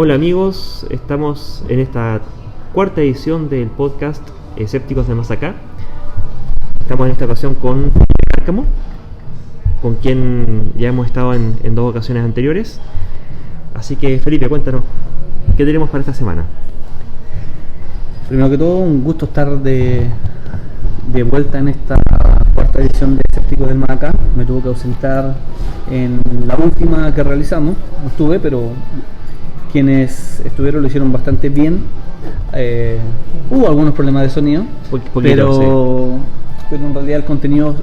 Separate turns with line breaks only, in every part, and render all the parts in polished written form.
Hola amigos, estamos en esta cuarta edición del podcast Escépticos de Más Acá. Estamos en esta ocasión con Cárcamo, con quien ya hemos estado en dos ocasiones anteriores. Así que Felipe, cuéntanos, ¿qué tenemos para esta semana?
Primero que todo, un gusto estar de vuelta en esta cuarta edición de Escépticos del Más Acá. Me tuve que ausentar en la última que realizamos, no estuve, pero quienes estuvieron lo hicieron bastante bien. Hubo algunos problemas de sonido, pero en realidad el contenido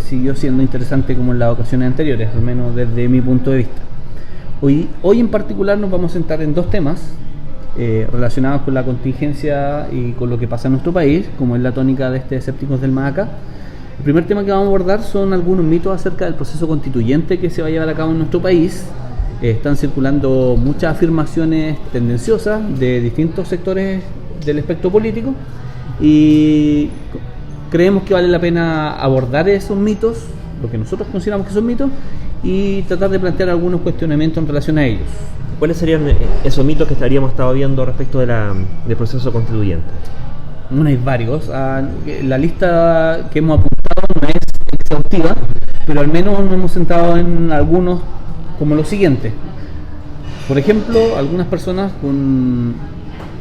siguió siendo interesante como en las ocasiones anteriores, al menos desde mi punto de vista. Hoy en particular nos vamos a centrar en dos temas relacionados con la contingencia y con lo que pasa en nuestro país, como es la tónica de este Escépticos del Más Acá. El primer tema que vamos a abordar son algunos mitos acerca del proceso constituyente que se va a llevar a cabo en nuestro país. Están circulando muchas afirmaciones tendenciosas de distintos sectores del espectro político y creemos que vale la pena abordar esos mitos, lo que nosotros consideramos que son mitos, y tratar de plantear algunos cuestionamientos en relación a ellos.
¿Cuáles serían esos mitos que estaríamos estado viendo respecto del proceso constituyente?
Bueno, hay varios. La lista que hemos apuntado no es exhaustiva, pero al menos nos hemos centrado en algunos, como lo siguiente. Por ejemplo, algunas personas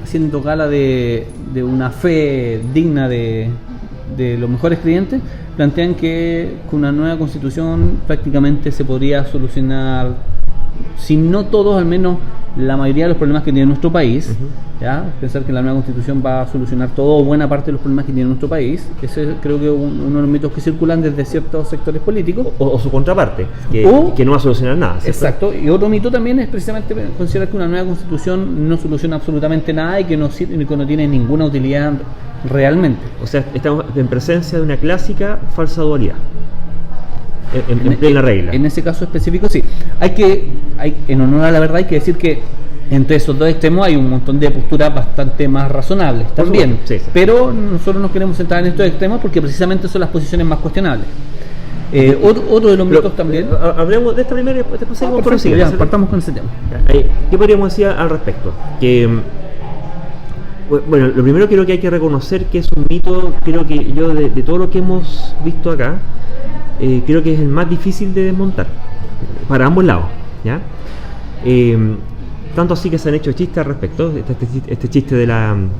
haciendo gala de una fe digna de los mejores creyentes, plantean que con una nueva constitución prácticamente se podría solucionar, si no todos, al menos la mayoría de los problemas que tiene nuestro país. ¿Ya? Pensar que la nueva constitución va a solucionar todo o buena parte de los problemas que tiene nuestro país. Ese creo que es uno de los mitos que circulan desde ciertos sectores políticos.
O su contraparte, que no va a solucionar nada, ¿cierto?
Exacto. Y otro mito también es precisamente considerar que una nueva constitución no soluciona absolutamente nada y que no tiene ninguna utilidad realmente.
O sea, estamos en presencia de una clásica falsa dualidad. En plena regla.
En ese caso específico, sí. En honor a la verdad, hay que decir que entre esos dos extremos hay un montón de posturas bastante más razonables también.
Sí.
Pero nosotros nos queremos centrar en estos extremos porque precisamente son las posiciones más cuestionables. Otro de los mitos también.
Hablemos de esta primera y después seguimos por el
siguiente. Ya, partamos con ese tema.
¿Qué podríamos decir al respecto? Bueno, lo primero creo que hay que reconocer que es un mito, creo que yo de todo lo que hemos visto acá, creo que es el más difícil de desmontar, para ambos lados, ¿ya? Tanto así que se han hecho chistes al respecto, este chiste de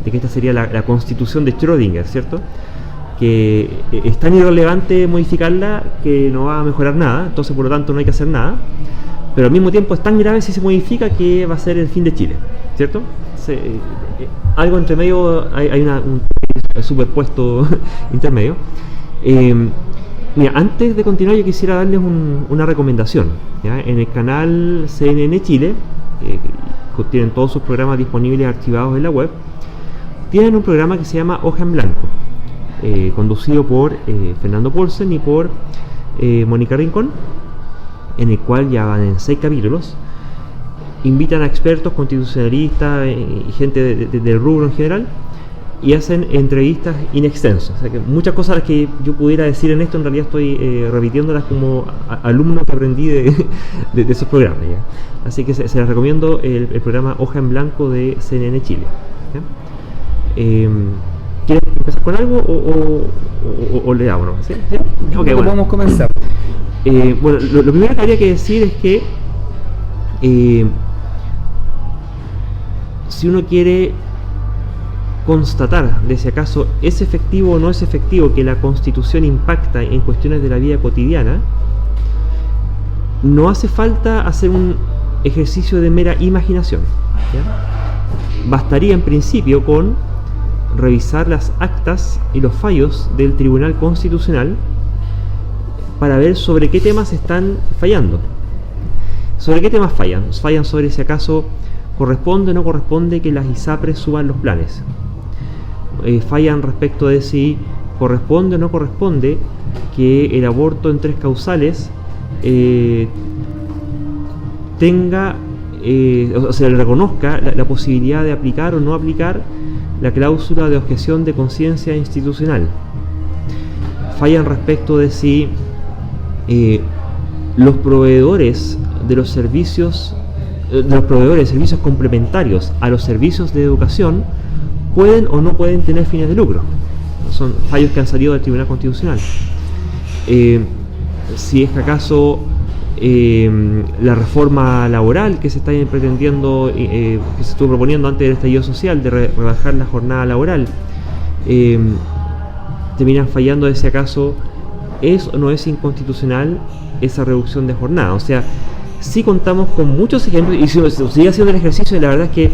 que esta sería la constitución de Schrödinger, ¿cierto? Que es tan irrelevante modificarla que no va a mejorar nada, entonces por lo tanto no hay que hacer nada, pero al mismo tiempo es tan grave si se modifica que va a ser el fin de Chile, ¿cierto? Algo entre medio, hay un superpuesto intermedio. Mira, antes de continuar yo quisiera darles una recomendación, ¿ya? En el canal CNN Chile, tienen todos sus programas disponibles archivados en la web, tienen un programa que se llama Hoja en Blanco, conducido por Fernando Paulsen y por Mónica Rincón, en el cual ya van en 6 capítulos. Invitan a expertos, constitucionalistas y gente del rubro en general, y hacen entrevistas in extenso. O sea que muchas cosas las que yo pudiera decir en esto en realidad estoy repitiéndolas como alumno que aprendí de esos programas, ¿ya? Así que se les recomiendo el programa Hoja en Blanco de CNN Chile, ¿ya? ¿Quieres empezar con algo o le damos? ¿Sí?
Okay, bueno. Vamos a comenzar.
Bueno, lo primero que habría que decir es que si uno quiere constatar de si acaso es efectivo o no es efectivo que la Constitución impacta en cuestiones de la vida cotidiana, no hace falta hacer un ejercicio de mera imaginación, ¿ya? Bastaría en principio con revisar las actas y los fallos del Tribunal Constitucional para ver sobre qué temas están fallando. ¿Sobre qué temas fallan? Fallan sobre si acaso corresponde o no corresponde que las ISAPRES suban los planes. Fallan respecto de si corresponde o no corresponde que el aborto en 3 causales tenga, o sea, le reconozca la posibilidad de aplicar o no aplicar la cláusula de objeción de conciencia institucional. Fallan respecto de si los proveedores de los servicios de los proveedores de servicios complementarios a los servicios de educación pueden o no pueden tener fines de lucro. Son fallos que han salido del Tribunal Constitucional. Si es que acaso la reforma laboral que se está pretendiendo, que se estuvo proponiendo antes del estallido social, de rebajar la jornada laboral, terminan fallando de si acaso es o no es inconstitucional esa reducción de jornada. O sea, sí contamos con muchos ejemplos y sigue haciendo el ejercicio, y la verdad es que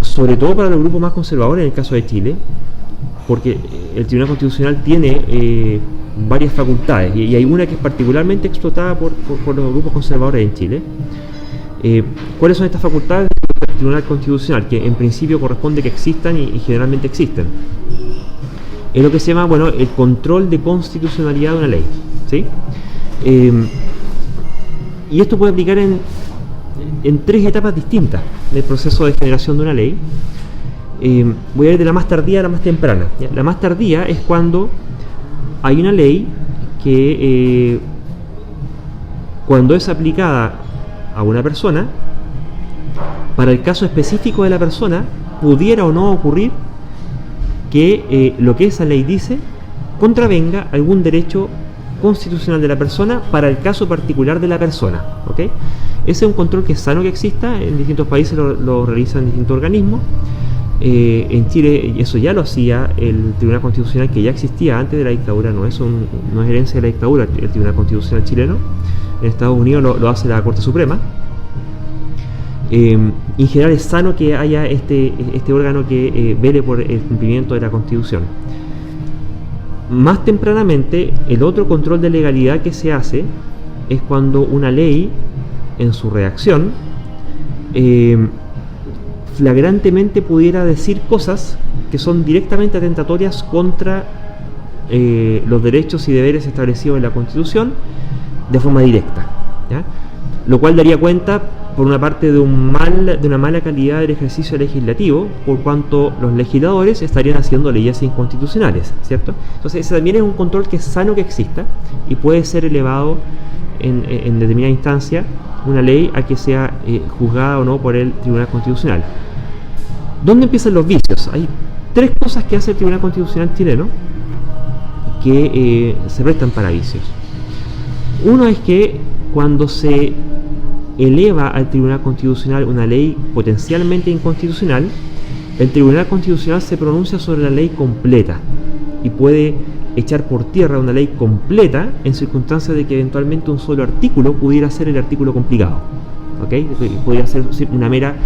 sobre todo para los grupos más conservadores, en el caso de Chile, porque el Tribunal Constitucional tiene varias facultades y hay una que es particularmente explotada por los grupos conservadores en Chile. ¿Cuáles son estas facultades del Tribunal Constitucional? Que en principio corresponde que existan y generalmente existen. Es lo que se llama, bueno, el control de constitucionalidad de una ley, ¿sí? Y esto puede aplicar en 3 etapas distintas del proceso de generación de una ley. Voy a ir de la más tardía a la más temprana. ¿Ya? La más tardía es cuando hay una ley que cuando es aplicada a una persona, para el caso específico de la persona, pudiera o no ocurrir que lo que esa ley dice contravenga algún derecho constitucional de la persona para el caso particular de la persona, ¿ok? Ese es un control que es sano que exista, en distintos países lo realizan distintos organismos. En Chile eso ya lo hacía el Tribunal Constitucional, que ya existía antes de la dictadura, no es herencia de la dictadura el Tribunal Constitucional chileno. En Estados Unidos lo hace la Corte Suprema. En general es sano que haya este órgano que vele por el cumplimiento de la Constitución. Más tempranamente, el otro control de legalidad que se hace es cuando una ley, en su redacción, flagrantemente pudiera decir cosas que son directamente atentatorias contra los derechos y deberes establecidos en la Constitución de forma directa, ¿ya? Lo cual daría cuenta, por una parte, de una mala calidad del ejercicio legislativo, por cuanto los legisladores estarían haciendo leyes inconstitucionales, ¿cierto? Entonces ese también es un control que es sano que exista y puede ser elevado en determinada instancia una ley a que sea juzgada o no por el Tribunal Constitucional. ¿Dónde empiezan los vicios? Hay 3 cosas que hace el Tribunal Constitucional chileno que se prestan para vicios. Uno es que cuando se eleva al Tribunal Constitucional una ley potencialmente inconstitucional, el Tribunal Constitucional se pronuncia sobre la ley completa y puede echar por tierra una ley completa en circunstancias de que eventualmente un solo artículo pudiera ser el artículo complicado, ¿okay? Podría ser una mera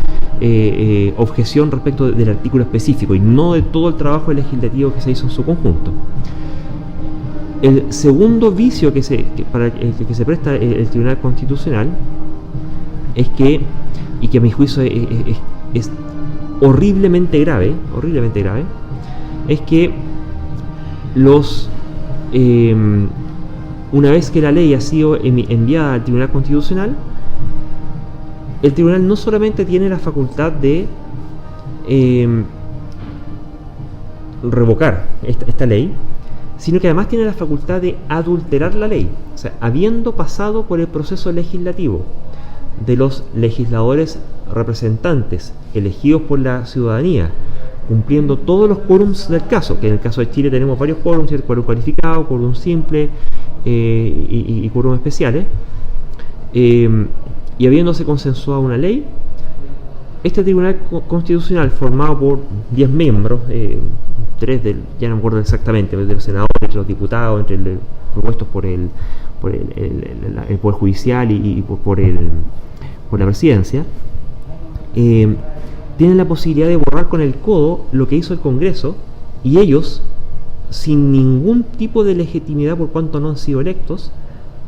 objeción respecto del artículo específico y no de todo el trabajo legislativo que se hizo en su conjunto. El segundo vicio para el que se presta el Tribunal Constitucional es que, y que a mi juicio es horriblemente grave, es que una vez que la ley ha sido enviada al Tribunal Constitucional, el tribunal no solamente tiene la facultad de revocar esta ley, sino que además tiene la facultad de adulterar la ley. O sea, habiendo pasado por el proceso legislativo de los legisladores representantes elegidos por la ciudadanía, cumpliendo todos los quórums del caso, que en el caso de Chile tenemos varios quórums, el quórum cualificado, quórum simple y quórum especiales, y habiéndose consensuado una ley, este Tribunal Constitucional, formado por 10 miembros, 3 ya no me acuerdo exactamente, de los senadores, entre los diputados, entre propuestos por el Poder Judicial y por la Presidencia, tienen la posibilidad de borrar con el codo lo que hizo el Congreso, y ellos, sin ningún tipo de legitimidad por cuanto no han sido electos,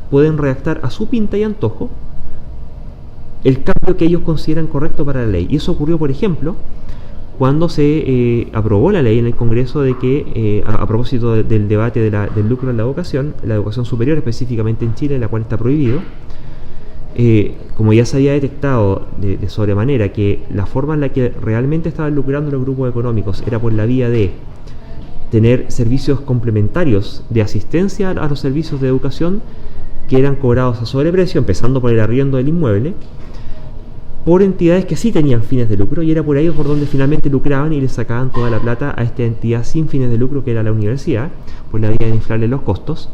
pueden redactar a su pinta y antojo el cambio que ellos consideran correcto para la ley. Y eso ocurrió, por ejemplo, cuando se aprobó la ley en el Congreso de que, a propósito del debate del lucro en la educación superior, específicamente en Chile, la cual está prohibido, como ya se había detectado de sobremanera que la forma en la que realmente estaban lucrando los grupos económicos era por la vía de tener servicios complementarios de asistencia a los servicios de educación que eran cobrados a sobreprecio, empezando por el arriendo del inmueble, por entidades que sí tenían fines de lucro, y era por ahí por donde finalmente lucraban y le sacaban toda la plata a esta entidad sin fines de lucro que era la universidad, por la vía de inflarle los costos.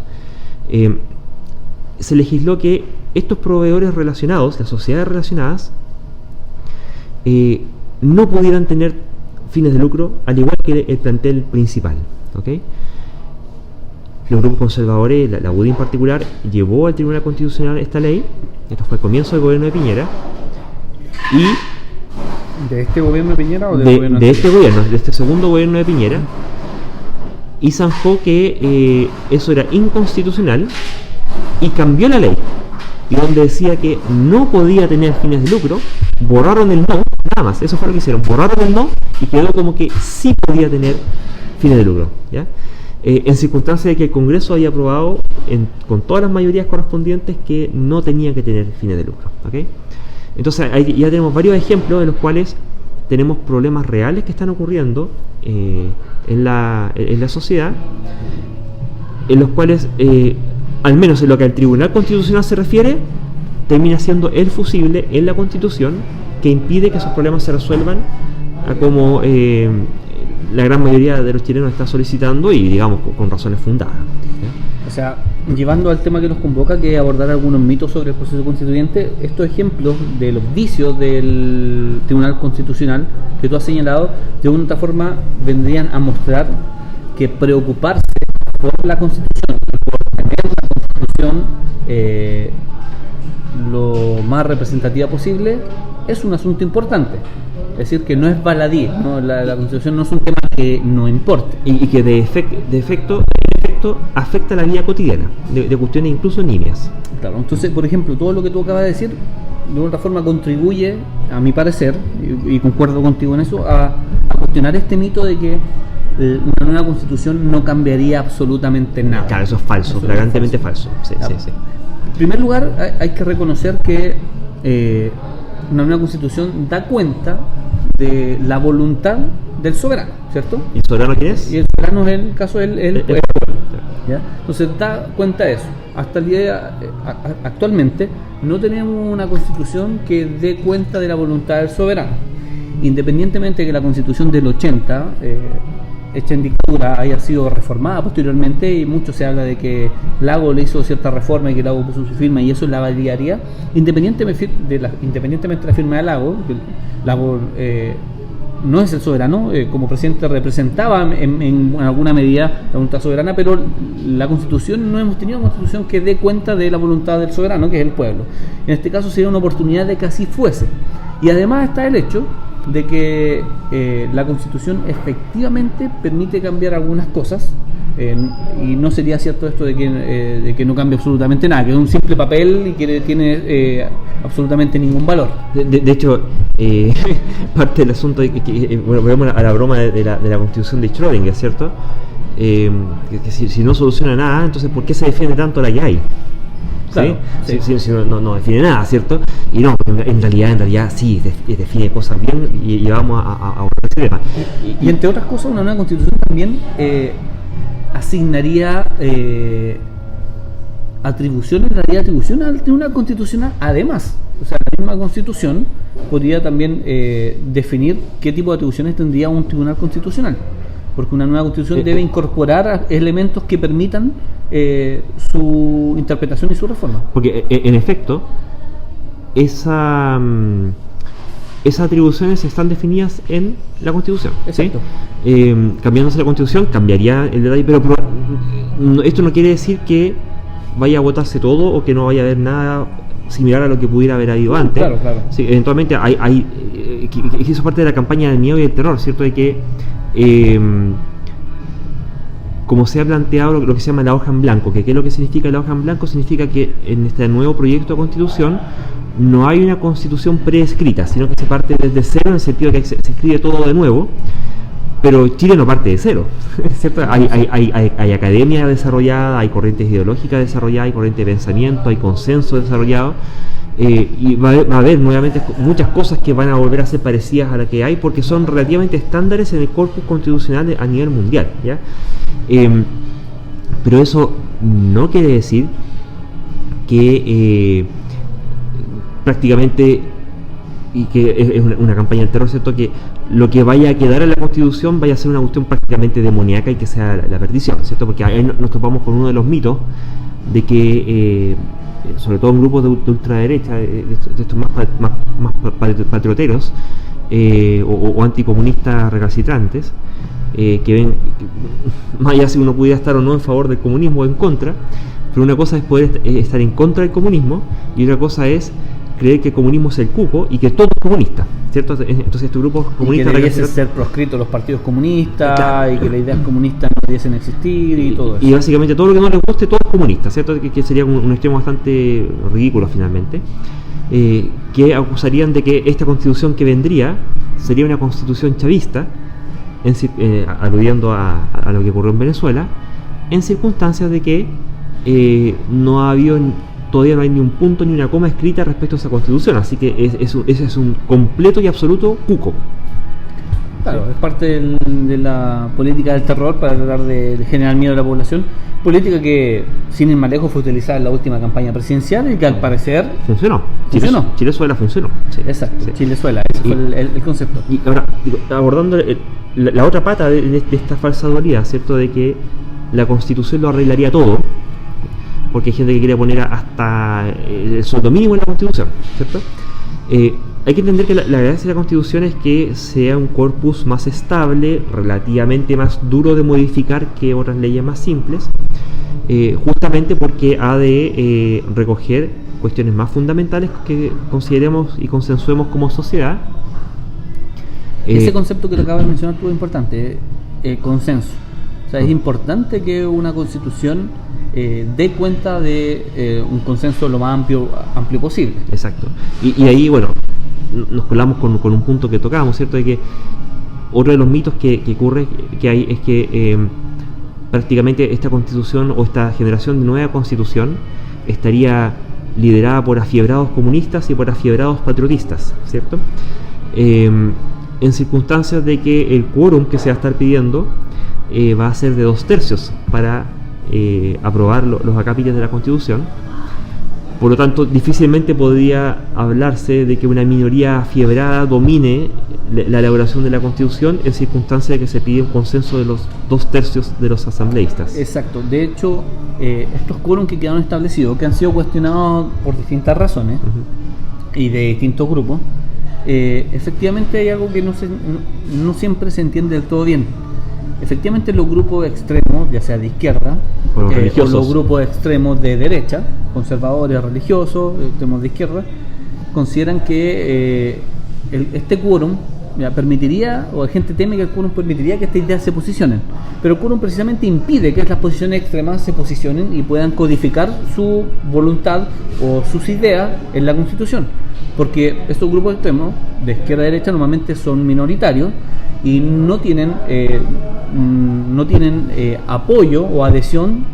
Se legisló que estos proveedores relacionados, las sociedades relacionadas, no pudieran tener fines de lucro, al igual que el plantel principal, ¿okay? Los grupos conservadores, la UDI en particular, llevó al Tribunal Constitucional esta ley. Esto fue el comienzo del gobierno de Piñera. Y
¿de este gobierno de Piñera o
de este gobierno, de este segundo gobierno de Piñera? Y zanjó que eso era inconstitucional y cambió la ley. Y donde decía que no podía tener fines de lucro, borraron el no, nada más. Eso fue lo que hicieron, borraron el no y quedó como que sí podía tener fines de lucro, ¿ya? En circunstancias de que el Congreso había aprobado con todas las mayorías correspondientes que no tenía que tener fines de lucro, ¿okay? Entonces ya tenemos varios ejemplos en los cuales tenemos problemas reales que están ocurriendo en la sociedad, en los cuales, al menos en lo que al Tribunal Constitucional se refiere, termina siendo el fusible en la Constitución que impide que esos problemas se resuelvan como la gran mayoría de los chilenos está solicitando y digamos con razones fundadas, ¿sí?
O sea, llevando al tema que nos convoca, que es abordar algunos mitos sobre el proceso constituyente, estos ejemplos de los vicios del Tribunal Constitucional que tú has señalado, de una otra forma vendrían a mostrar que preocuparse por la Constitución, por tener una Constitución lo más representativa posible, es un asunto importante. Es decir, que no es baladí, ¿no? La Constitución no es un tema que no importe.
Y que de efecto afecta la vida cotidiana, de cuestiones incluso nimias.
Claro, entonces, por ejemplo, todo lo que tú acabas de decir, de otra forma contribuye, a mi parecer, y concuerdo contigo en eso, a cuestionar este mito de que una nueva Constitución no cambiaría absolutamente nada.
Claro, eso es falso, flagrantemente falso. Sí,
claro.
Sí.
En primer lugar, hay que reconocer que una nueva Constitución da cuenta de la voluntad del soberano, ¿cierto?
¿Y el soberano quién es?
Y el soberano es el caso del pueblo, ¿ya? Entonces da cuenta de eso. Hasta el día actualmente no tenemos una Constitución que dé cuenta de la voluntad del soberano. Independientemente de que la Constitución del 80 hecha en dictadura haya sido reformada posteriormente, y mucho se habla de que Lago le hizo cierta reforma y que Lago puso su firma y eso la validaría, independientemente de la firma de Lago, que Lago no es el soberano, como presidente representaba en alguna medida la voluntad soberana, pero la Constitución, no hemos tenido una Constitución que dé cuenta de la voluntad del soberano, que es el pueblo. En este caso sería una oportunidad de que así fuese. Y además está el hecho de que la Constitución efectivamente permite cambiar algunas cosas, y no sería cierto esto de que no cambie absolutamente nada, que es un simple papel y que tiene absolutamente ningún valor.
De hecho, parte del asunto bueno, volvemos a la broma de la Constitución de Schrödinger, ¿cierto? Que si no soluciona nada, entonces ¿por qué se defiende tanto la que hay?
Claro,
¿sí? Si no define nada, ¿cierto? Y no, en realidad sí define cosas bien y vamos a abordar ese tema.
Y entre otras cosas, una nueva Constitución también asignaría atribuciones al Tribunal Constitucional. Además, o sea, la misma Constitución podría también definir qué tipo de atribuciones tendría un Tribunal Constitucional, porque una nueva Constitución debe incorporar elementos que permitan su interpretación y su reforma. Porque
en efecto esas atribuciones están definidas en la Constitución.
Exacto.
¿Sí? Cambiándose la Constitución cambiaría el detalle, pero esto no quiere decir que vaya a votarse todo o que no vaya a haber nada similar a lo que pudiera haber habido antes.
Claro.
Sí, eventualmente hay eso es parte de la campaña del miedo y el terror, ¿cierto? De que como se ha planteado lo que se llama la hoja en blanco, que ¿qué es lo que significa la hoja en blanco? Significa que en este nuevo proyecto de constitución no hay una constitución preescrita, sino que se parte desde cero, en el sentido de que se escribe todo de nuevo, pero Chile no parte de cero, ¿cierto? Hay academia desarrollada, hay corrientes ideológicas desarrolladas, hay corrientes de pensamiento, hay consenso desarrollado, y va a haber nuevamente muchas cosas que van a volver a ser parecidas a las que hay, porque son relativamente estándares en el corpus constitucional a nivel mundial, ¿ya? Pero eso no quiere decir que prácticamente y que es una campaña del terror, ¿cierto? Que lo que vaya a quedar en la Constitución vaya a ser una cuestión prácticamente demoníaca y que sea la perdición, ¿cierto? Porque ahí nos topamos con uno de los mitos de que, sobre todo en grupos de ultraderecha, de estos más patrioteros o anticomunistas recalcitrantes, que ven, más allá si uno pudiera estar o no en favor del comunismo o en contra, pero una cosa es poder estar en contra del comunismo y otra cosa es creer que el comunismo es el cuco y que todo es comunista, ¿cierto? Entonces estos grupos comunistas...
Y que debiesen ser proscritos los partidos comunistas, claro, y que las ideas comunistas no debiesen existir y todo eso.
Y básicamente todo lo que no les guste, todo es comunista, ¿cierto? Que sería un extremo bastante ridículo finalmente. Que acusarían de que esta constitución que vendría sería una constitución chavista, aludiendo a lo que ocurrió en Venezuela, en circunstancias de que todavía no hay ni un punto ni una coma escrita respecto a esa constitución, así que ese es un completo y absoluto cuco.
Claro, es parte de la política del terror para tratar de generar miedo a la población, política que sin ir más lejos fue utilizada en la última campaña presidencial y que al parecer
funcionó. Chilezuela funcionó.
Sí. Exacto, sí. Chilezuela, ese fue el concepto.
Y ahora, abordando la otra pata de esta falsa dualidad, ¿cierto? De que la Constitución lo arreglaría todo, porque hay gente que quiere poner hasta el sueldo mínimo en la Constitución, ¿cierto? Hay que entender que la gracia de la Constitución es que sea un corpus más estable, relativamente más duro de modificar que otras leyes más simples, justamente porque ha de recoger cuestiones más fundamentales que consideremos y consensuemos como sociedad.
Ese concepto que te acabas de mencionar tú es importante, consenso. O sea, es importante que una Constitución dé cuenta de un consenso lo más amplio posible.
Exacto. Y ahí, bueno, nos colamos con un punto que tocábamos, ¿cierto? De que otro de los mitos que ocurre que hay es que prácticamente esta constitución o esta generación de nueva constitución estaría liderada por afiebrados comunistas y por afiebrados patriotistas, ¿cierto? En circunstancias de que el quórum que se va a estar pidiendo va a ser de 2/3 para aprobar los acápites de la Constitución. Por lo tanto, difícilmente podría hablarse de que una minoría afiebrada domine la elaboración de la Constitución en circunstancias de que se pide un consenso de los 2/3 de los asambleístas.
Exacto. De hecho, estos quórum que quedaron establecidos, que han sido cuestionados por distintas razones y de distintos grupos, efectivamente hay algo que no siempre se entiende del todo bien. Efectivamente, los grupos extremos, ya sea de izquierda o los grupos extremos de derecha, conservadores, religiosos, extremos de izquierda, consideran que este quórum permitiría, o la gente teme que el quórum permitiría que estas ideas se posicionen, pero el quórum precisamente impide que las posiciones extremas se posicionen y puedan codificar su voluntad o sus ideas en la Constitución, porque estos grupos extremos de izquierda a derecha normalmente son minoritarios y no tienen apoyo o adhesión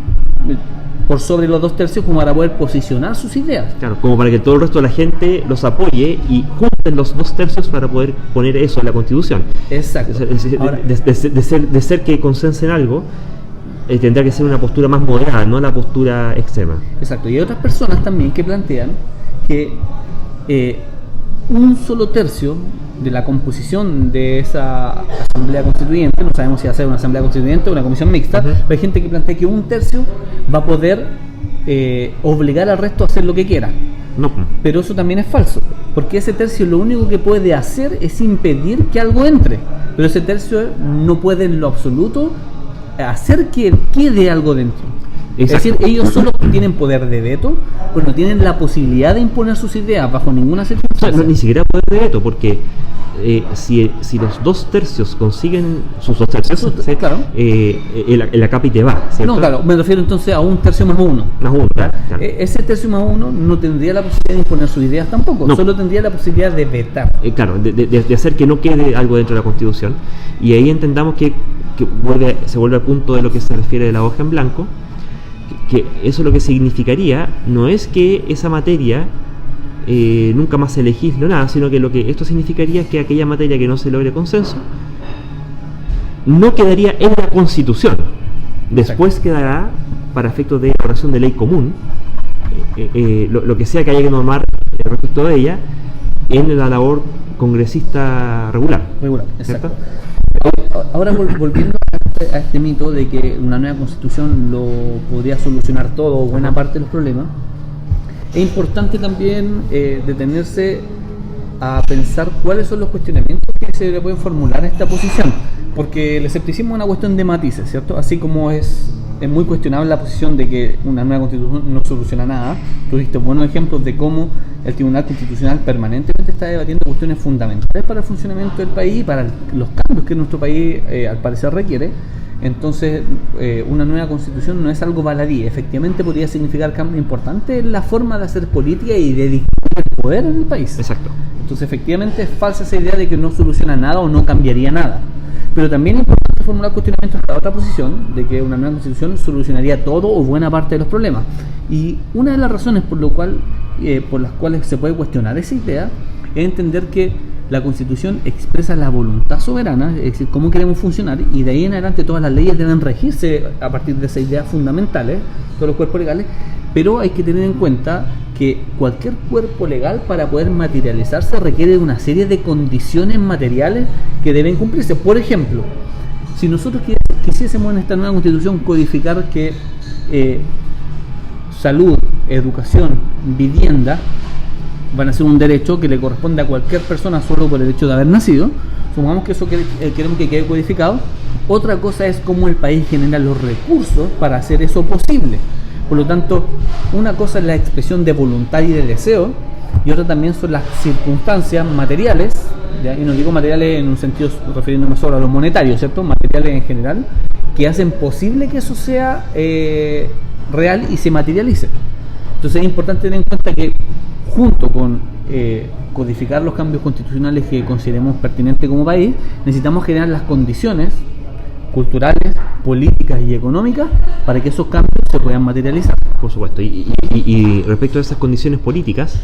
por sobre los 2/3 como para poder posicionar sus ideas.
Claro, como para que todo el resto de la gente los apoye y junten los 2/3 para poder poner eso en la Constitución.
Exacto.
Ahora, de ser que consensen algo, tendrá que ser una postura más moderada, no la postura extrema.
Exacto. Y hay otras personas también que plantean que un solo tercio de la composición de esa asamblea constituyente, no sabemos si va a ser una asamblea constituyente o una comisión mixta, pero hay gente que plantea que un tercio va a poder obligar al resto a hacer lo que quiera.
No.
Pero eso también es falso, porque ese tercio lo único que puede hacer es impedir que algo entre, pero ese tercio no puede en lo absoluto hacer que quede algo dentro. Exacto. Es decir, ellos solo tienen poder de veto, pero no tienen la posibilidad de imponer sus ideas bajo ninguna circunstancia.
No, ni siquiera poder de veto, porque si los 2/3 consiguen sus 2/3, ¿sí?
Claro.
El acápite va, ¿cierto?
No, claro, me refiero entonces a un tercio más uno.
Más uno, claro.
Ese tercio más uno no tendría la posibilidad de imponer sus ideas tampoco, no. Solo tendría la posibilidad de vetar.
Claro, de hacer que no quede algo dentro de la Constitución. Y ahí entendamos que se vuelve al punto de lo que se refiere de la hoja en blanco, que eso lo que significaría no es que esa materia nunca más se legisle o nada, sino que lo que esto significaría es que aquella materia que no se logre consenso no quedaría en la Constitución. Después Exacto. Quedará, para efectos de elaboración de ley común, lo que sea que haya que normar respecto de ella, en la labor congresista regular.
Exacto. Ahora volviendo a este mito de que una nueva constitución lo podría solucionar todo o buena parte de los problemas, es importante también detenerse a pensar cuáles son los cuestionamientos que se le pueden formular a esta posición, porque el escepticismo es una cuestión de matices, ¿cierto? Así como es muy cuestionable la posición de que una nueva constitución no soluciona nada. Tú diste buenos ejemplos de cómo el Tribunal Constitucional permanentemente está debatiendo cuestiones fundamentales para el funcionamiento del país y para los cambios que nuestro país al parecer requiere. Entonces, una nueva constitución no es algo baladí, efectivamente podría significar cambio importante en la forma de hacer política y de distribuir el poder en el país.
Exacto.
Entonces, efectivamente es falsa esa idea de que no soluciona nada o no cambiaría nada. Pero también es importante formular cuestionamientos a la otra posición de que una nueva constitución solucionaría todo o buena parte de los problemas. Y una de las razones por las cuales se puede cuestionar esa idea es entender que la Constitución expresa la voluntad soberana, es decir, cómo queremos funcionar, y de ahí en adelante todas las leyes deben regirse a partir de esas ideas fundamentales, todos los cuerpos legales, pero hay que tener en cuenta que cualquier cuerpo legal para poder materializarse requiere de una serie de condiciones materiales que deben cumplirse. Por ejemplo, si nosotros quisiésemos en esta nueva Constitución codificar que salud, educación, vivienda van a ser un derecho que le corresponde a cualquier persona solo por el hecho de haber nacido, supongamos que eso queremos que quede codificado. Otra cosa es cómo el país genera los recursos para hacer eso posible. Por lo tanto, una cosa es la expresión de voluntad y de deseo, y otra también son las circunstancias materiales, ¿ya? Y no digo materiales en un sentido refiriéndome solo a los monetarios, ¿cierto? Materiales en general, que hacen posible que eso sea real y se materialice. Entonces es importante tener en cuenta que junto con codificar los cambios constitucionales que consideremos pertinentes como país, necesitamos generar las condiciones culturales, políticas y económicas para que esos cambios se puedan materializar.
Por supuesto, y respecto a esas condiciones políticas,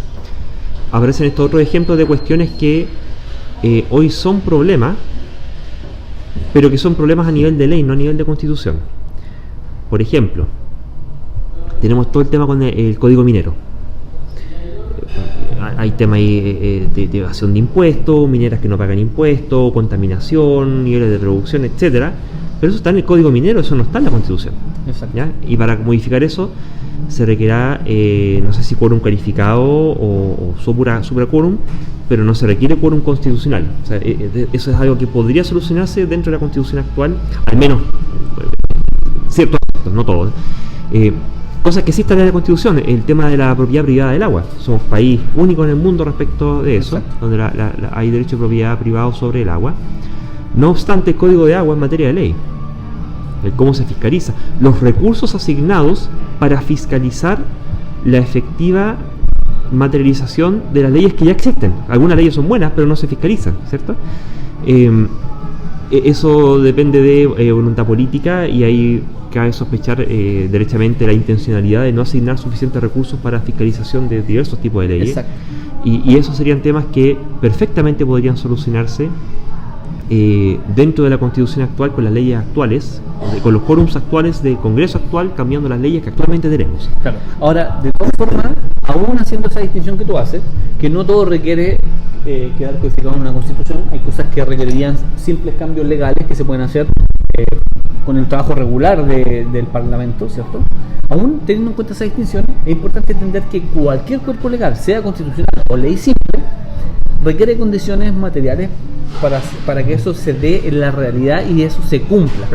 aparecen estos otros ejemplos de cuestiones que hoy son problemas, pero que son problemas a nivel de ley, no a nivel de constitución. Por ejemplo, tenemos todo el tema con el código minero. Hay temas ahí de evasión de impuestos, mineras que no pagan impuestos, contaminación, niveles de producción, etcétera. Pero eso está en el código minero, eso no está en la Constitución.
Exacto.
¿Ya? Y para modificar eso se requerirá, no sé si quórum calificado o supra quórum, pero no se requiere quórum constitucional. O sea, eso es algo que podría solucionarse dentro de la Constitución actual, al menos ciertos aspectos, no todos. Cosas que sí están en la Constitución, el tema de la propiedad privada del agua. Somos país único en el mundo respecto de eso. Exacto. Donde hay derecho de propiedad privado sobre el agua. No obstante, el Código de Agua es materia de ley. El cómo se fiscaliza. Los recursos asignados para fiscalizar la efectiva materialización de las leyes que ya existen. Algunas leyes son buenas, pero no se fiscalizan, ¿cierto? Eso depende de voluntad política, y ahí cabe sospechar derechamente la intencionalidad de no asignar suficientes recursos para fiscalización de diversos tipos de leyes.
Exacto.
Y esos serían temas que perfectamente podrían solucionarse dentro de la Constitución actual, con las leyes actuales, con los quórums actuales del Congreso actual, cambiando las leyes que actualmente tenemos.
Claro. Ahora, de todas formas, aún haciendo esa distinción que tú haces, que no todo requiere quedar codificado en una Constitución, hay cosas que requerirían simples cambios legales que se pueden hacer con el trabajo regular del Parlamento, ¿cierto? Aún teniendo en cuenta esa distinción, es importante entender que cualquier cuerpo legal, sea constitucional o ley simple, requiere condiciones materiales para que eso se dé en la realidad y eso se cumpla.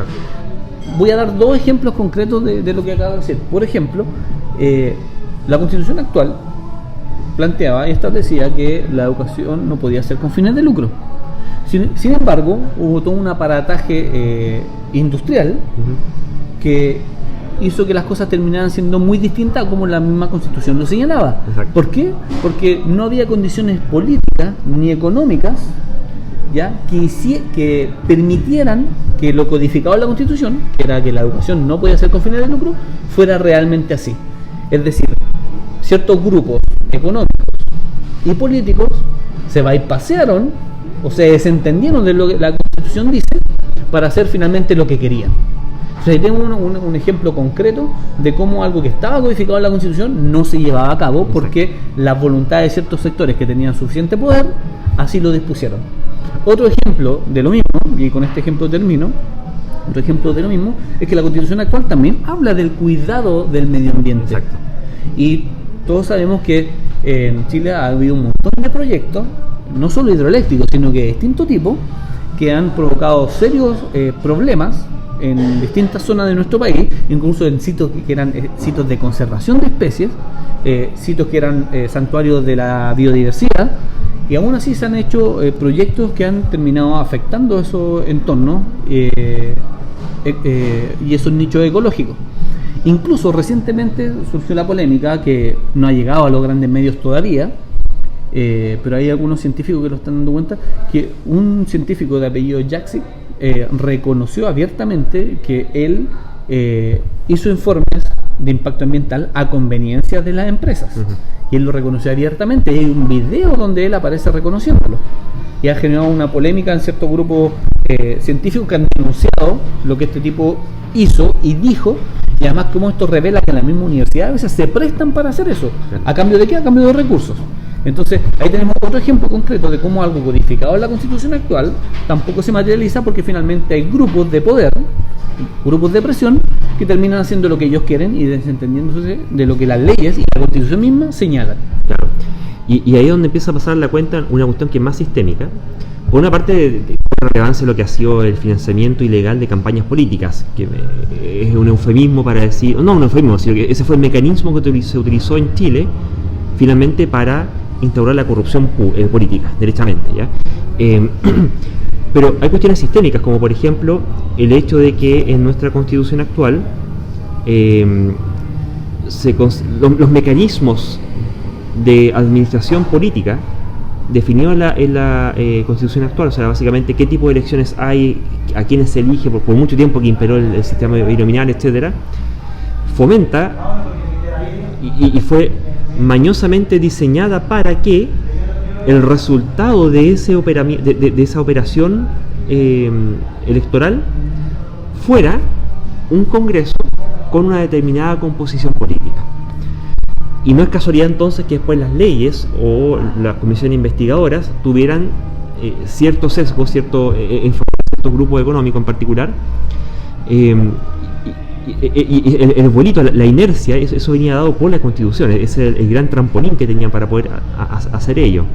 Voy a dar dos ejemplos concretos de lo que acabo de decir. Por ejemplo, la Constitución actual planteaba y establecía que la educación no podía ser con fines de lucro. Sin embargo, hubo todo un aparataje industrial que hizo que las cosas terminaran siendo muy distintas a como la misma Constitución lo señalaba.
Exacto.
¿Por qué? Porque no había condiciones políticas ni económicas, ¿ya?, que permitieran que lo codificado en la Constitución, que era que la educación no podía ser con fines de lucro, fuera realmente así. Es decir, ciertos grupos económicos y políticos se bypasearon o se desentendieron de lo que la Constitución dice para hacer finalmente lo que querían. Entonces ahí tengo un ejemplo concreto de cómo algo que estaba codificado en la Constitución no se llevaba a cabo porque la voluntad de ciertos sectores que tenían suficiente poder así lo dispusieron. Otro ejemplo de lo mismo, y con este ejemplo termino, otro ejemplo de lo mismo es que la Constitución actual también habla del cuidado del medio ambiente.
Exacto.
Y todos sabemos que en Chile ha habido un montón de proyectos, no solo hidroeléctricos, sino que de distinto tipo, que han provocado serios problemas en distintas zonas de nuestro país, incluso en sitios que eran sitios de conservación de especies, sitios que eran santuarios de la biodiversidad, y aún así se han hecho proyectos que han terminado afectando esos entornos y esos nichos ecológicos. Incluso recientemente surgió la polémica, que no ha llegado a los grandes medios todavía, pero hay algunos científicos que lo están dando cuenta, que un científico de apellido Jaxi reconoció abiertamente que él hizo informes de impacto ambiental a conveniencia de las empresas. Uh-huh. Y él lo reconoció abiertamente, y hay un video donde él aparece reconociéndolo, y ha generado una polémica en ciertos grupos científicos que han denunciado lo que este tipo hizo y dijo, y además como esto revela que en la misma universidad a veces se prestan para hacer eso. ¿A cambio de qué? A cambio de recursos. Entonces ahí tenemos otro ejemplo concreto de cómo algo codificado en la Constitución actual tampoco se materializa, porque finalmente hay grupos de poder, grupos de presión, que terminan haciendo lo que ellos quieren y desentendiéndose de lo que las leyes y la Constitución misma señalan.
Claro. Y ahí es donde empieza a pasar la cuenta una cuestión que es más sistémica. Por una parte, de relevancia lo que ha sido el financiamiento ilegal de campañas políticas, que es un eufemismo para decir, no un eufemismo, sino que ese fue el mecanismo que se utilizó en Chile finalmente para instaurar la corrupción política, derechamente, ¿ya? Pero hay cuestiones sistémicas, como por ejemplo el hecho de que en nuestra Constitución actual los mecanismos de administración política definidos en la Constitución actual, o sea, básicamente qué tipo de elecciones hay, a quiénes se elige por mucho tiempo que imperó el sistema binominal, etcétera, fomenta y fue mañosamente diseñada para que el resultado de esa operación electoral fuera un Congreso con una determinada composición política. Y no es casualidad entonces que después las leyes o las comisiones investigadoras tuvieran cierto sesgo, cierto grupo económico en particular, y el bolito, la inercia, eso venía dado por la Constitución, es el gran trampolín que tenían para poder hacer ello.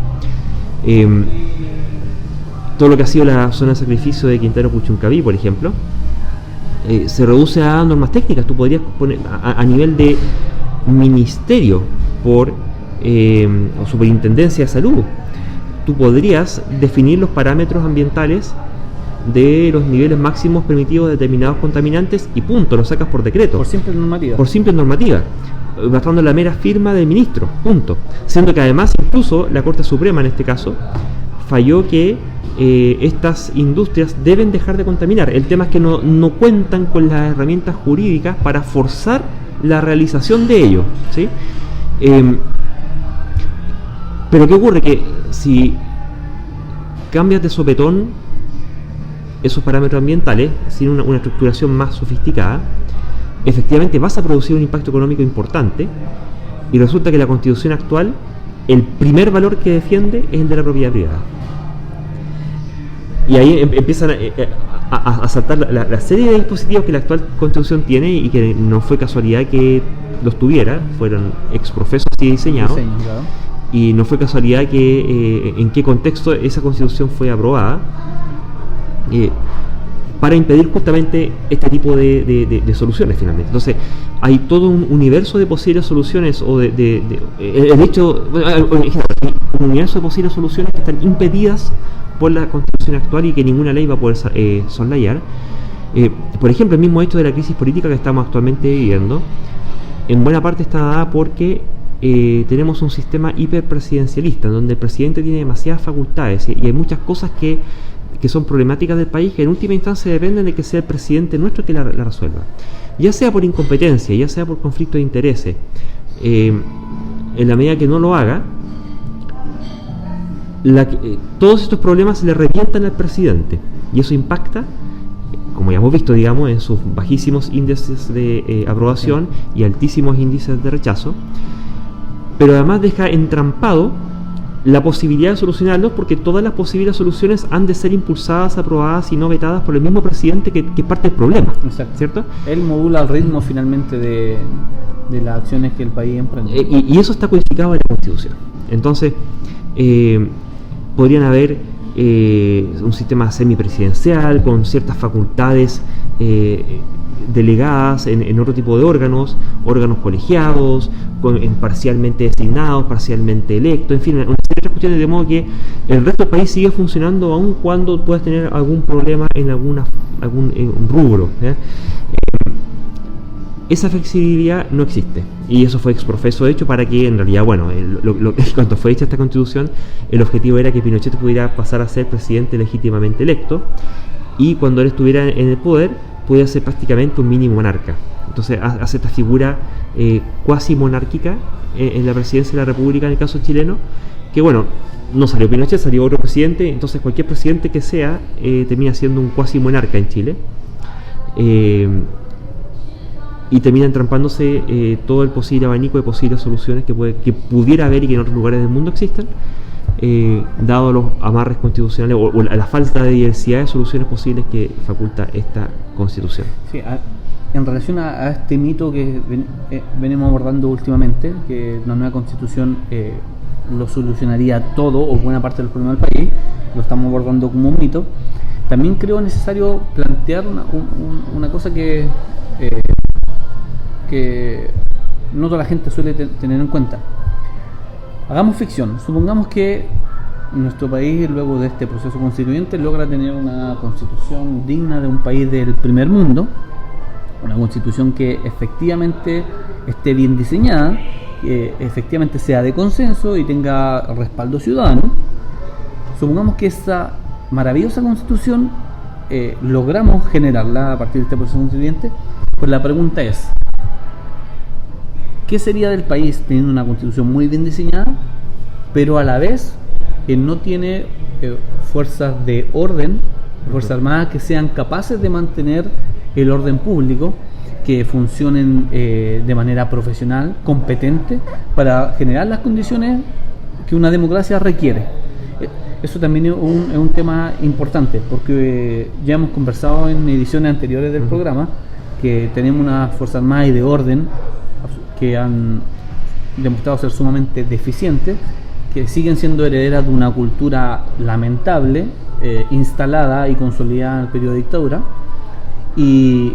Todo lo que ha sido la zona de sacrificio de Quintero Puchuncaví, por ejemplo, se reduce a normas técnicas. Tú podrías poner a nivel de ministerio o superintendencia de salud, tú podrías definir los parámetros ambientales de los niveles máximos permitidos de determinados contaminantes y punto, lo sacas por decreto.
Por simple normativa.
Por simple normativa, bastando la mera firma del ministro, punto. Siendo que además incluso la Corte Suprema en este caso falló que estas industrias deben dejar de contaminar. El tema es que no cuentan con las herramientas jurídicas para forzar la realización de ello, ¿sí? Pero ¿qué ocurre? Que si cambias de sopetón esos parámetros ambientales sin una estructuración más sofisticada, efectivamente vas a producir un impacto económico importante, y resulta que la Constitución actual, el primer valor que defiende es el de la propiedad privada. Y ahí empiezan a saltar la serie de dispositivos que la actual Constitución tiene, y que no fue casualidad que los tuviera, fueron ex profeso así diseñados, claro. Y no fue casualidad que en qué contexto esa Constitución fue aprobada, para impedir justamente este tipo de soluciones finalmente. Entonces hay todo un universo de posibles soluciones, o un universo de posibles soluciones que están impedidas por la Constitución actual y que ninguna ley va a poder soslayar. Por ejemplo, el mismo hecho de la crisis política que estamos actualmente viviendo, en buena parte está dada porque tenemos un sistema hiperpresidencialista, donde el presidente tiene demasiadas facultades, y hay muchas cosas que son problemáticas del país que en última instancia dependen de que sea el presidente nuestro que la resuelva, ya sea por incompetencia, ya sea por conflicto de intereses. En la medida que no lo haga, todos estos problemas se le revientan al presidente, y eso impacta como ya hemos visto, digamos, en sus bajísimos índices de aprobación y altísimos índices de rechazo, pero además deja entrampado la posibilidad de solucionarlos, porque todas las posibles soluciones han de ser impulsadas, aprobadas y no vetadas por el mismo presidente que es parte del problema.
Exacto.
¿Cierto?
Él modula el ritmo finalmente de las acciones que el país emprende.
Y eso está codificado en la Constitución. Entonces, podrían haber un sistema semipresidencial con ciertas facultades delegadas en otro tipo de órganos colegiados, parcialmente designados, parcialmente electos, en fin, una serie de otras cuestiones, de modo que el resto del país sigue funcionando aun cuando puedas tener algún problema en algún rubro. Esa flexibilidad no existe, y eso fue exprofeso hecho para que en realidad, bueno, cuando fue hecha esta Constitución, el objetivo era que Pinochet pudiera pasar a ser presidente legítimamente electo, y cuando él estuviera en el poder pudiera ser prácticamente un mini monarca. Entonces hace esta figura cuasi monárquica en la presidencia de la República, en el caso chileno, que bueno, no salió Pinochet, salió otro presidente, entonces cualquier presidente que sea termina siendo un cuasi monarca en Chile. Y termina entrampándose todo el posible abanico de posibles soluciones que pudiera haber y que en otros lugares del mundo existen, dado los amarres constitucionales o la falta de diversidad de soluciones posibles que faculta esta Constitución.
Sí, en relación a este mito que venimos abordando últimamente, que una nueva Constitución lo solucionaría todo o buena parte de los problemas del país, lo estamos abordando como un mito. También creo necesario plantear una cosa que no toda la gente suele tener en cuenta. Hagamos ficción. Supongamos que nuestro país, luego de este proceso constituyente, logra tener una constitución digna de un país del primer mundo, una constitución que efectivamente esté bien diseñada, que efectivamente sea de consenso y tenga respaldo ciudadano. Supongamos que esa maravillosa constitución logramos generarla a partir de este proceso constituyente. Pues la pregunta es: ¿qué sería del país teniendo una constitución muy bien diseñada, pero a la vez no tiene fuerzas de orden, fuerzas armadas que sean capaces de mantener el orden público, que funcionen de manera profesional, competente, para generar las condiciones que una democracia requiere? Eso también es un tema importante, porque ya hemos conversado en ediciones anteriores del programa que tenemos unas fuerzas armadas y de orden que han demostrado ser sumamente deficientes, que siguen siendo herederas de una cultura lamentable, instalada y consolidada en el periodo de dictadura, y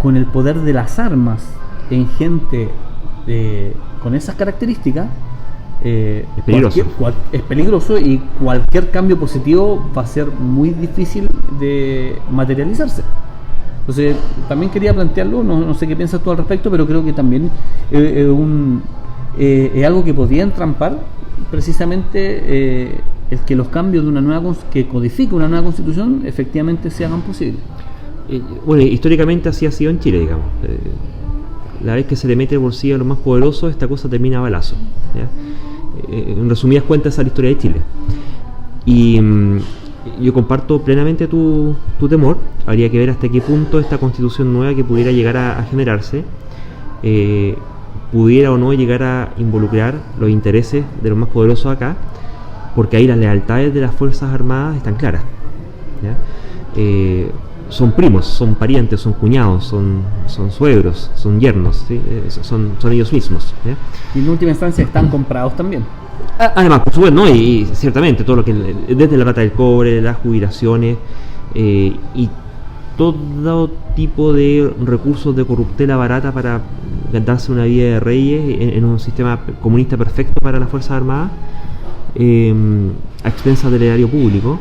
con el poder de las armas en gente con esas características, es peligroso, y cualquier cambio positivo va a ser muy difícil de materializarse. Entonces, también quería plantearlo, no sé qué piensas tú al respecto, pero creo que también es algo que podría entrampar precisamente el que los cambios de una nueva que codifique una nueva constitución efectivamente se hagan posibles.
Bueno, históricamente así ha sido en Chile, digamos. La vez que se le mete el bolsillo a los más poderosos, esta cosa termina a balazo, ¿ya? En resumidas cuentas, esa es la historia de Chile. Y yo comparto plenamente tu temor. Habría que ver hasta qué punto esta constitución nueva que pudiera llegar a generarse pudiera o no llegar a involucrar los intereses de los más poderosos acá, porque ahí las lealtades de las Fuerzas Armadas están claras, ¿ya? Son primos, son parientes, son cuñados, son suegros, son yernos, ¿sí? son ellos mismos, ¿ya?
Y en última instancia están comprados también.
Además, por supuesto, ¿no? Y ciertamente todo lo que desde la plata del cobre, las jubilaciones y todo tipo de recursos de corruptela barata para darse una vida de reyes en un sistema comunista perfecto para las Fuerzas Armadas, a expensas del erario público.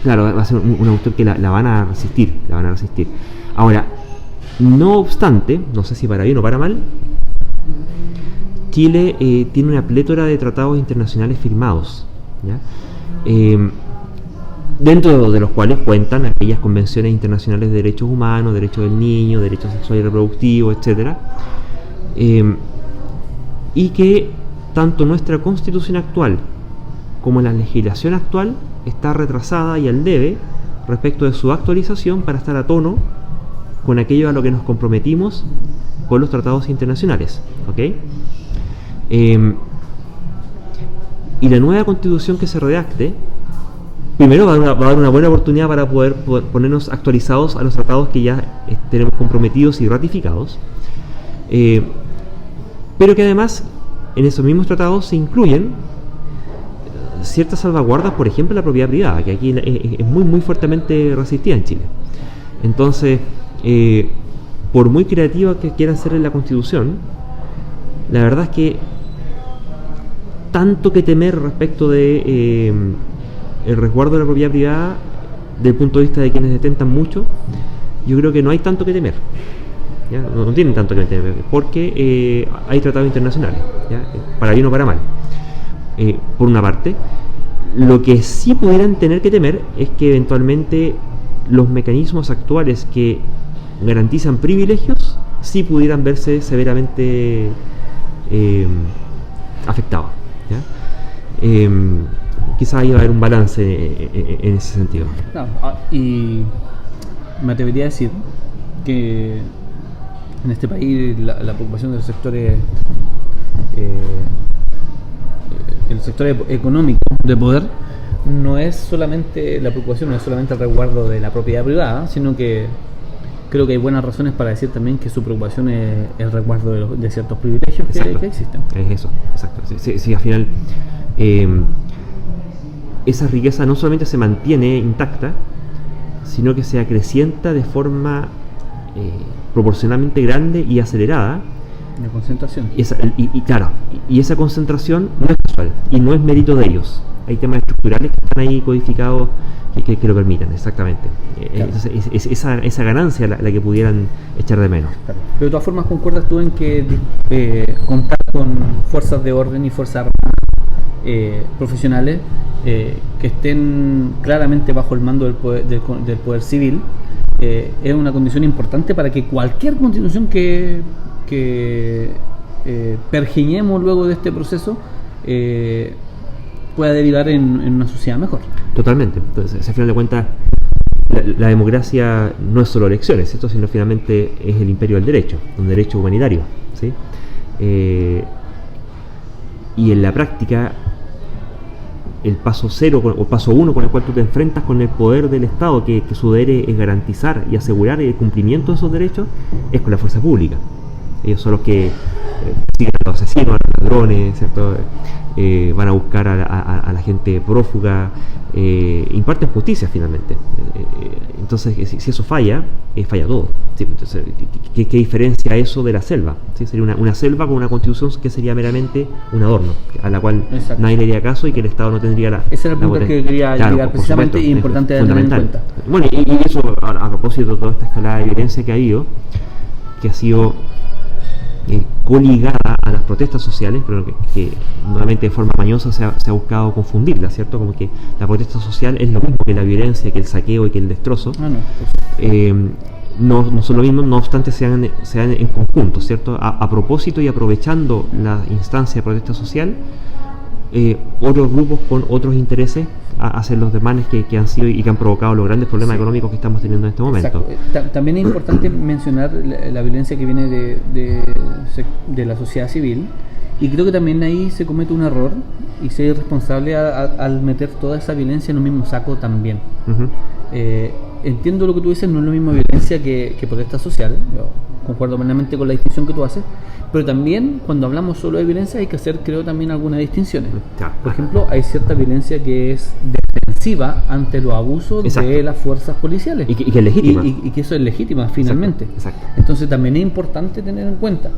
Claro, va a ser una cuestión que la van a resistir, Ahora, no obstante, no sé si para bien o para mal, Chile tiene una plétora de tratados internacionales firmados, ¿ya? Dentro de los cuales cuentan aquellas convenciones internacionales de derechos humanos, derechos del niño, derechos sexuales y reproductivos, etcétera, y que tanto nuestra constitución actual como la legislación actual está retrasada y al debe respecto de su actualización para estar a tono con aquello a lo que nos comprometimos con los tratados internacionales, ¿ok? Y la nueva constitución que se redacte, primero va a dar una buena oportunidad para poder ponernos actualizados a los tratados que ya tenemos comprometidos y ratificados, pero que además en esos mismos tratados se incluyen ciertas salvaguardas, por ejemplo la propiedad privada, que aquí es muy fuertemente resistida en Chile. Entonces, por muy creativa que quiera ser en la Constitución, la verdad es que tanto que temer respecto de el resguardo de la propiedad privada, desde el punto de vista de quienes detentan mucho, yo creo que no hay tanto que temer, ¿ya? No tienen tanto que temer, porque hay tratados internacionales, ¿ya? Para bien o para mal. Por una parte, lo que sí pudieran tener que temer es que eventualmente los mecanismos actuales que garantizan privilegios sí pudieran verse severamente afectados, ¿ya? Quizás ahí va a haber un balance en ese sentido.
No, y me atrevería a decir que en este país la preocupación de los sectores el sector económico de poder no es solamente la preocupación, no es solamente el resguardo de la propiedad privada, sino que creo que hay buenas razones para decir también que su preocupación es el resguardo de ciertos privilegios que existen.
Es eso, exacto. Sí, al final esa riqueza no solamente se mantiene intacta, sino que se acrecienta de forma proporcionalmente grande y acelerada.
La concentración.
Y esa concentración no es casual y no es mérito de ellos. Hay temas estructurales que están ahí codificados que lo permitan, exactamente. Claro. Es esa ganancia la que pudieran echar de menos.
Claro. Pero de todas formas, ¿concuerdas tú en que contar con fuerzas de orden y fuerzas armadas profesionales que estén claramente bajo el mando del poder civil es una condición importante para que cualquier constitución que pergeñemos luego de este proceso pueda derivar en una sociedad mejor?
Totalmente. Entonces, al final de cuentas, la democracia no es solo elecciones, ¿cierto? Sino finalmente es el imperio del derecho, un derecho humanitario, ¿sí? Y en la práctica, el paso cero o paso uno con el cual tú te enfrentas con el poder del Estado, que su deber es garantizar y asegurar el cumplimiento de esos derechos, es con la fuerza pública. Ellos son los que siguen a los asesinos, a los ladrones, ¿cierto? Van a buscar a la gente prófuga, imparten justicia finalmente. Entonces, si eso falla, falla todo. ¿Sí? Entonces, ¿qué diferencia eso de la selva? ¿Sí? Sería una selva con una constitución que sería meramente un adorno, a la cual nadie le haría caso y que el Estado no tendría la...
Ese era el punto que quería llegar precisamente, y importante tener en cuenta.
Bueno, y eso, a propósito de toda esta escalada de violencia que ha habido, que ha sido coligada a las protestas sociales, pero que nuevamente de forma mañosa se ha buscado confundirla, ¿cierto? Como que la protesta social es lo mismo que la violencia, que el saqueo y que el destrozo. No son lo mismo, no obstante se dan en conjunto, ¿cierto? A propósito y aprovechando la instancia de protesta social, otros grupos con otros intereses hacen los desmanes que han sido y que han provocado los grandes problemas económicos que estamos teniendo en este momento.
También es importante mencionar la violencia que viene de la sociedad civil, y creo que también ahí se comete un error y se es responsable al meter toda esa violencia en un mismo saco también. Uh-huh. Entiendo lo que tú dices, no es lo mismo violencia que protesta social, yo concuerdo plenamente con la distinción que tú haces, pero también cuando hablamos solo de violencia hay que hacer, creo, también algunas distinciones. Por ejemplo, hay cierta violencia que es defensiva ante los abusos de las fuerzas policiales
y que es legítima
y que eso es legítima finalmente.
Exacto.
Entonces también es importante tener en cuenta.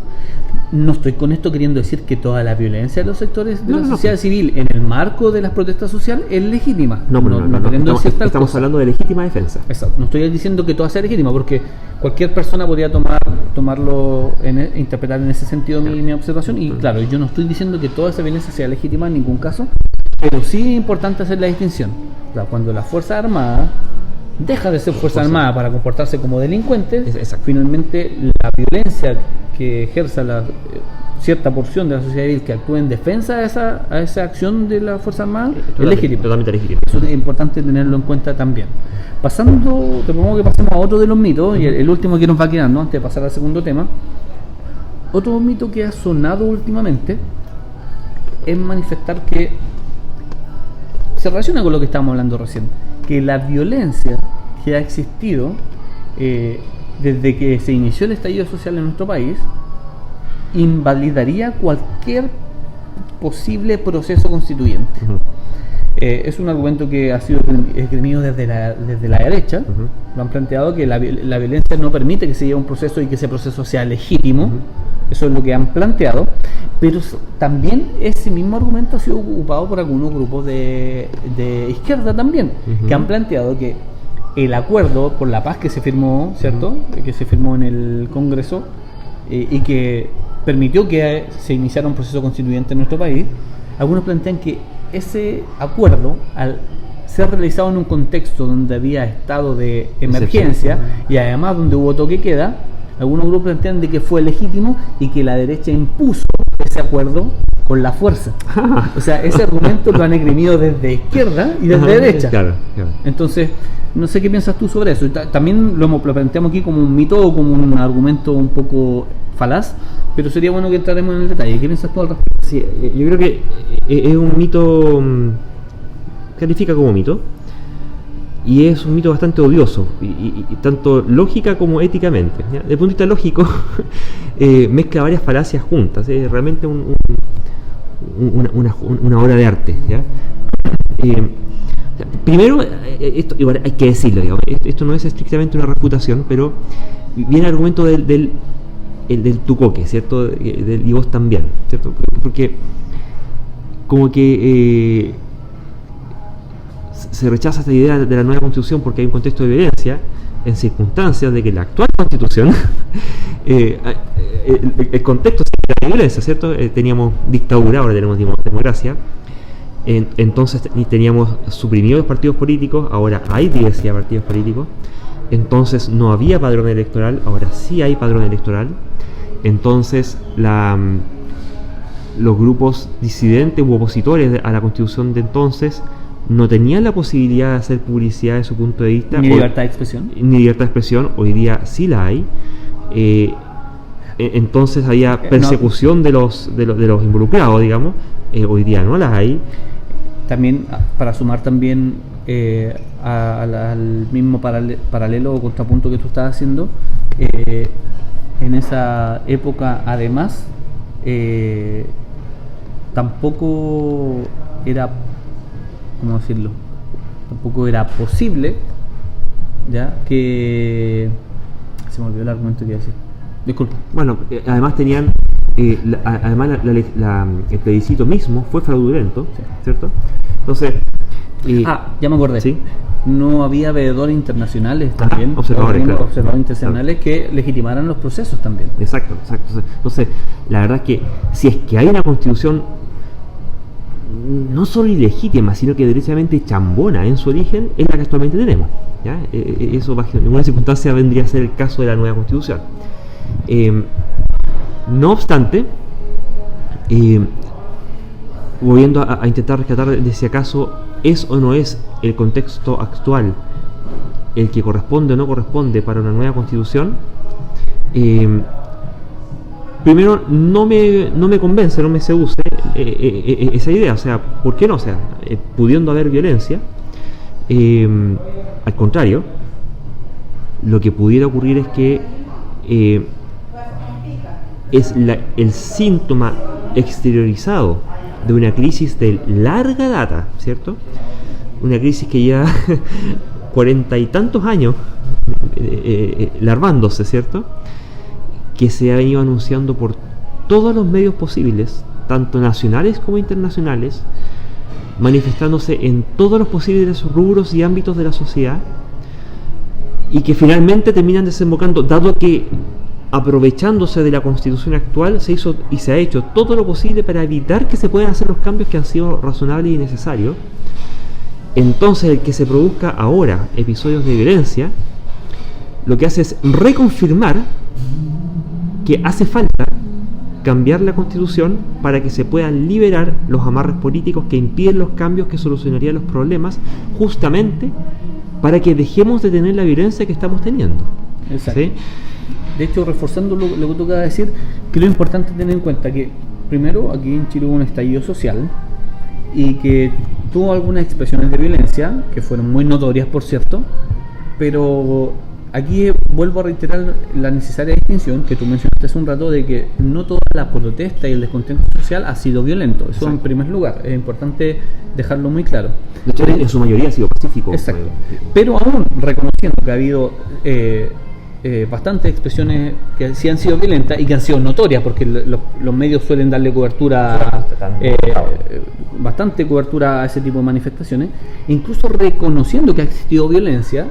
No estoy con esto queriendo decir que toda la violencia de los sectores de la sociedad civil en el marco de las protestas sociales es legítima.
No, estamos hablando de legítima defensa.
Exacto. No estoy diciendo que toda sea legítima, porque cualquier persona podría tomarlo interpretar en ese sentido mi observación, y claro, yo no estoy diciendo que toda esa violencia sea legítima en ningún caso, pero sí es importante hacer la distinción. Claro, cuando la Fuerza Armada deja de ser Fuerza Armada para comportarse como delincuentes, finalmente la violencia que ejerza cierta porción de la sociedad civil que actúe en defensa a esa acción de la Fuerza Armada, es legítimo.
Totalmente legítimo.
Eso es importante tenerlo en cuenta también. Pasando, te propongo que pasemos a otro de los mitos, y el último que nos va quedando antes de pasar al segundo tema. Otro mito que ha sonado últimamente es manifestar que se relaciona con lo que estábamos hablando recién, que la violencia que ha existido desde que se inició el estallido social en nuestro país invalidaría cualquier posible proceso constituyente.
Uh-huh.
Es un argumento que ha sido esgrimido desde la derecha. Uh-huh. Lo han planteado que la violencia no permite que se lleve un proceso y que ese proceso sea legítimo. Uh-huh. Eso es lo que han planteado, pero también ese mismo argumento ha sido ocupado por algunos grupos de izquierda también, uh-huh, que han planteado que el acuerdo por la paz que se firmó, ¿cierto? Uh-huh. Que se firmó en el Congreso y que permitió que se iniciara un proceso constituyente en nuestro país, algunos plantean que ese acuerdo, al ser realizado en un contexto donde había estado de emergencia y además donde hubo toque queda, algunos grupos plantean de que fue legítimo y que la derecha impuso ese acuerdo con la fuerza. O sea, ese argumento lo han esgrimido desde izquierda y desde derecha.
Claro.
Entonces, no sé qué piensas tú sobre eso. También lo planteamos aquí como un mito o como un argumento un poco falaz, pero sería bueno que entraremos en el detalle. ¿Qué piensas tú al respecto?
Sí, yo creo que es un mito, califica como mito, y es un mito bastante odioso, y tanto lógica como éticamente, ¿ya? Desde el punto de vista lógico, mezcla varias falacias juntas, es realmente una obra de arte, ¿ya? Primero, esto igual hay que decirlo, digamos, esto no es estrictamente una refutación, pero viene el argumento del tucoque, ¿cierto? Y vos también, ¿cierto? Porque como que se rechaza esta idea de la nueva constitución porque hay un contexto de violencia en circunstancias de que la actual constitución el contexto era de violencia, ¿cierto? Teníamos dictadura, ahora tenemos democracia, entonces teníamos suprimidos los partidos políticos, ahora hay diversidad de partidos políticos, entonces no había padrón electoral, ahora sí hay padrón electoral, entonces los grupos disidentes u opositores a la constitución de entonces no tenían la posibilidad de hacer publicidad de su punto de vista.
Ni libertad de expresión.
Ni libertad de expresión, hoy día sí la hay. Entonces había persecución de los involucrados, digamos, hoy día no las hay.
También, para sumar también al mismo paralelo o contrapunto que tú estás haciendo, en esa época además tampoco era, ¿cómo decirlo? Tampoco era posible, ya que se me olvidó el argumento que iba a decir. Disculpa.
Bueno, además tenían, el plebiscito mismo fue fraudulento, sí, ¿cierto? Entonces,
ya me acordé.
¿Sí?
No había veedores internacionales también,
observadores
internacionales que legitimaran los procesos también.
Exacto. Entonces, la verdad es que si es que hay una constitución no solo ilegítima, sino que derechamente chambona en su origen, es la que actualmente tenemos, ¿ya? Eso en una circunstancia vendría a ser el caso de la nueva constitución. No obstante, volviendo a intentar rescatar de si acaso es o no es el contexto actual el que corresponde o no corresponde para una nueva constitución, primero no me convence, no me seduce esa idea. O sea, ¿por qué no? O sea, pudiendo haber violencia, al contrario, lo que pudiera ocurrir es que es el síntoma exteriorizado de una crisis de larga data, ¿cierto? Una crisis que lleva 40 y tantos años larvándose, ¿cierto? Que se ha venido anunciando por todos los medios posibles, tanto nacionales como internacionales, manifestándose en todos los posibles rubros y ámbitos de la sociedad, y que finalmente terminan desembocando, dado que aprovechándose de la constitución actual se hizo y se ha hecho todo lo posible para evitar que se puedan hacer los cambios que han sido razonables y necesarios. Entonces, el que se produzca ahora episodios de violencia lo que hace es reconfirmar que hace falta cambiar la Constitución para que se puedan liberar los amarres políticos que impiden los cambios que solucionarían los problemas, justamente para que dejemos de tener la violencia que estamos teniendo.
Exacto.
¿Sí?
De hecho, reforzando lo que tú acabas de decir, creo importante tener en cuenta que, primero, aquí en Chile hubo un estallido social y que tuvo algunas expresiones de violencia, que fueron muy notorias, por cierto, pero aquí vuelvo a reiterar la necesaria distinción que tú mencionaste hace un rato, de que no toda la protesta y el descontento social ha sido violento. Eso en primer lugar, es importante dejarlo muy claro.
De hecho, en su mayoría ha sido pacífico.
Exacto. Pero aún reconociendo que ha habido bastantes expresiones que sí han sido violentas y que han sido notorias, porque los medios suelen darle cobertura, bastante cobertura a ese tipo de manifestaciones, incluso reconociendo que ha existido violencia,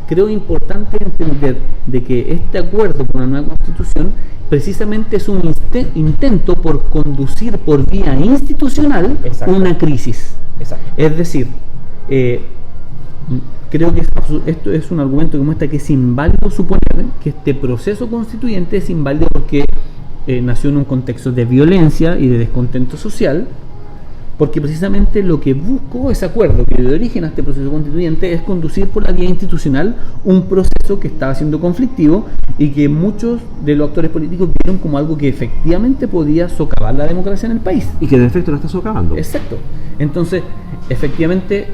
creo importante entender de que este acuerdo por una nueva constitución precisamente es un intento por conducir por vía institucional una crisis. Exacto. Es decir, creo que esto es un argumento que muestra que es inválido suponer que este proceso constituyente es inválido porque nació en un contexto de violencia y de descontento social, porque precisamente lo que buscó ese acuerdo que dio origen a este proceso constituyente es conducir por la vía institucional un proceso que estaba siendo conflictivo y que muchos de los actores políticos vieron como algo que efectivamente podía socavar la democracia en el país.
Y que de efecto la está socavando.
Exacto. Entonces, efectivamente,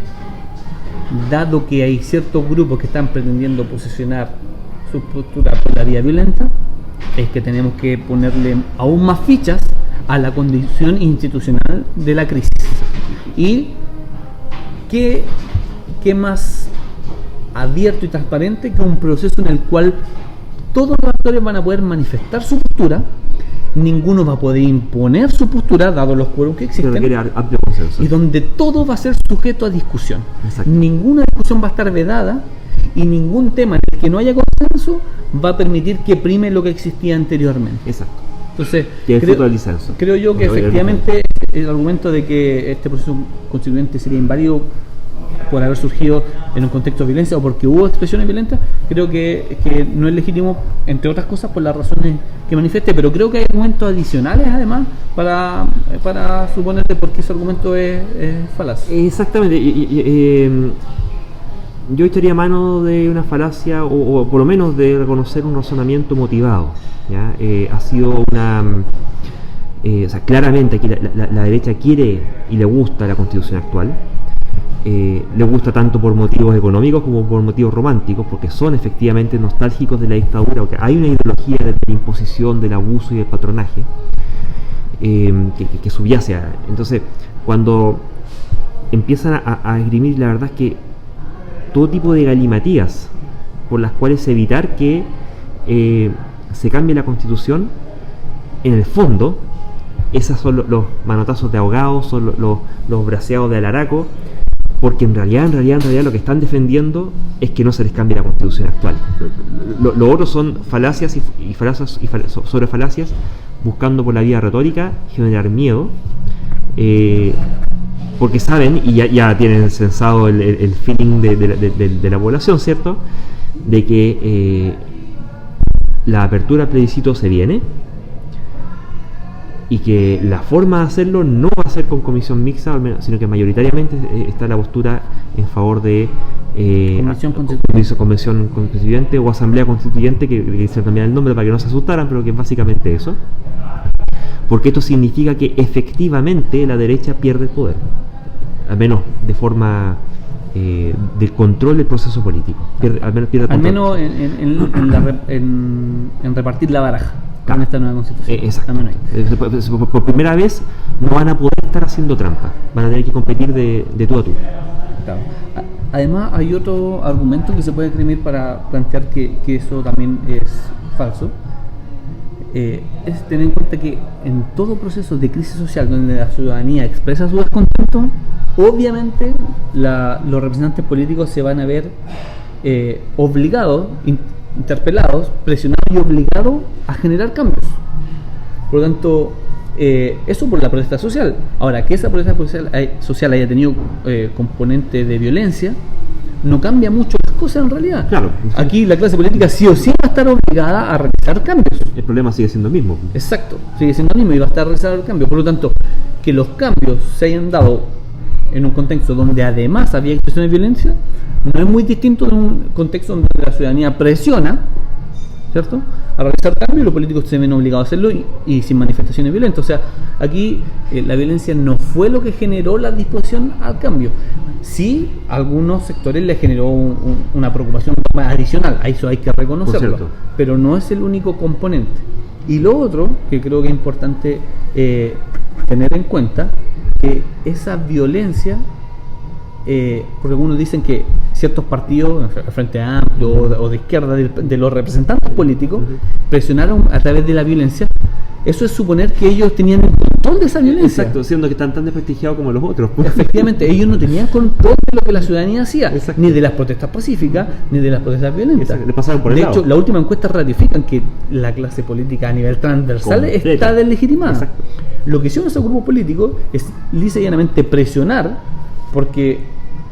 dado que hay ciertos grupos que están pretendiendo posicionar su postura por la vía violenta, es que tenemos que ponerle aún más fichas a la condición institucional de la crisis. Y qué más abierto y transparente que un proceso en el cual todos los actores van a poder manifestar su postura, ninguno va a poder imponer su postura dado los quórums que existen,
amplio consenso,
y donde todo va a ser sujeto a discusión.
Exacto.
Ninguna discusión va a estar vedada y ningún tema en el que no haya consenso va a permitir que prime lo que existía anteriormente.
Exacto.
Entonces,
creo
yo que efectivamente el argumento de que este proceso constituyente sería inválido por haber surgido en un contexto de violencia o porque hubo expresiones violentas, creo que no es legítimo, entre otras cosas por las razones que manifieste, pero creo que hay argumentos adicionales además para suponer de por qué ese argumento es falaz.
Exactamente. Yo estaría a mano de una falacia o por lo menos de reconocer un razonamiento motivado, ¿ya? Ha sido una... o sea, claramente aquí la derecha quiere y le gusta la Constitución actual. Le gusta tanto por motivos económicos como por motivos románticos, porque son efectivamente nostálgicos de la dictadura, porque hay una ideología de la imposición, del abuso y del patronaje que subyace a... Entonces, cuando empiezan a esgrimir, la verdad es que todo tipo de galimatías por las cuales evitar que se cambie la Constitución, en el fondo, esos son los manotazos de ahogados, son los braceados de alaraco, porque en realidad lo que están defendiendo es que no se les cambie la Constitución actual. Lo otro son falacias y falacias sobre falacias, buscando por la vía retórica generar miedo, porque saben y ya tienen sensado el feeling de la población, ¿cierto?, de que la apertura al plebiscito se viene y que la forma de hacerlo no va a ser con comisión mixta, sino que mayoritariamente está la postura en favor de convención constituyente o asamblea constituyente, que quise cambiar el nombre para que no se asustaran, pero que es básicamente eso, porque esto significa que efectivamente la derecha pierde el poder, al menos de forma del control del proceso político, al menos
en repartir la baraja con esta nueva constitución.
Exacto. Por primera vez no van a poder estar haciendo trampa, van a tener que competir de tú a tú.
Claro. Además hay otro argumento que se puede esgrimir para plantear que eso también es falso. Es tener en cuenta que en todo proceso de crisis social donde la ciudadanía expresa su descontento, obviamente los representantes políticos se van a ver obligados, interpelados, presionados y obligados a generar cambios. Por lo tanto, eso por la protesta social. Ahora, que esa protesta social haya tenido componente de violencia no cambia mucho las cosas en realidad.
Claro.
Aquí la clase política sí o sí va a estar obligada a realizar cambios.
El problema sigue siendo el mismo.
Exacto, sigue siendo el mismo y va a estar realizando cambios. Por lo tanto, que los cambios se hayan dado en un contexto donde además había expresiones de violencia, no es muy distinto de un contexto donde la ciudadanía presiona, ¿cierto?, a realizar cambios y los políticos se ven obligados a hacerlo y sin manifestaciones violentas. O sea, aquí la violencia no fue lo que generó la disposición al cambio. Sí, a algunos sectores les generó una preocupación más adicional, a eso hay que reconocerlo, pero no es el único componente. Y lo otro que creo que es importante tener en cuenta, que esa violencia, porque algunos dicen que ciertos partidos, el Frente Amplio o de izquierda, de los representantes políticos, presionaron a través de la violencia. Eso es suponer que ellos tenían el control de esa violencia.
Exacto, siendo que están tan desprestigiados como los otros.
Efectivamente, ellos no tenían control de lo que la ciudadanía hacía, ni de las protestas pacíficas, ni de las protestas violentas.
Le pasaron por el lado.
De hecho, la última encuesta ratifican que la clase política a nivel transversal está deslegitimada.
Exacto.
Lo que hicieron esos grupos políticos es lisa y llanamente presionar porque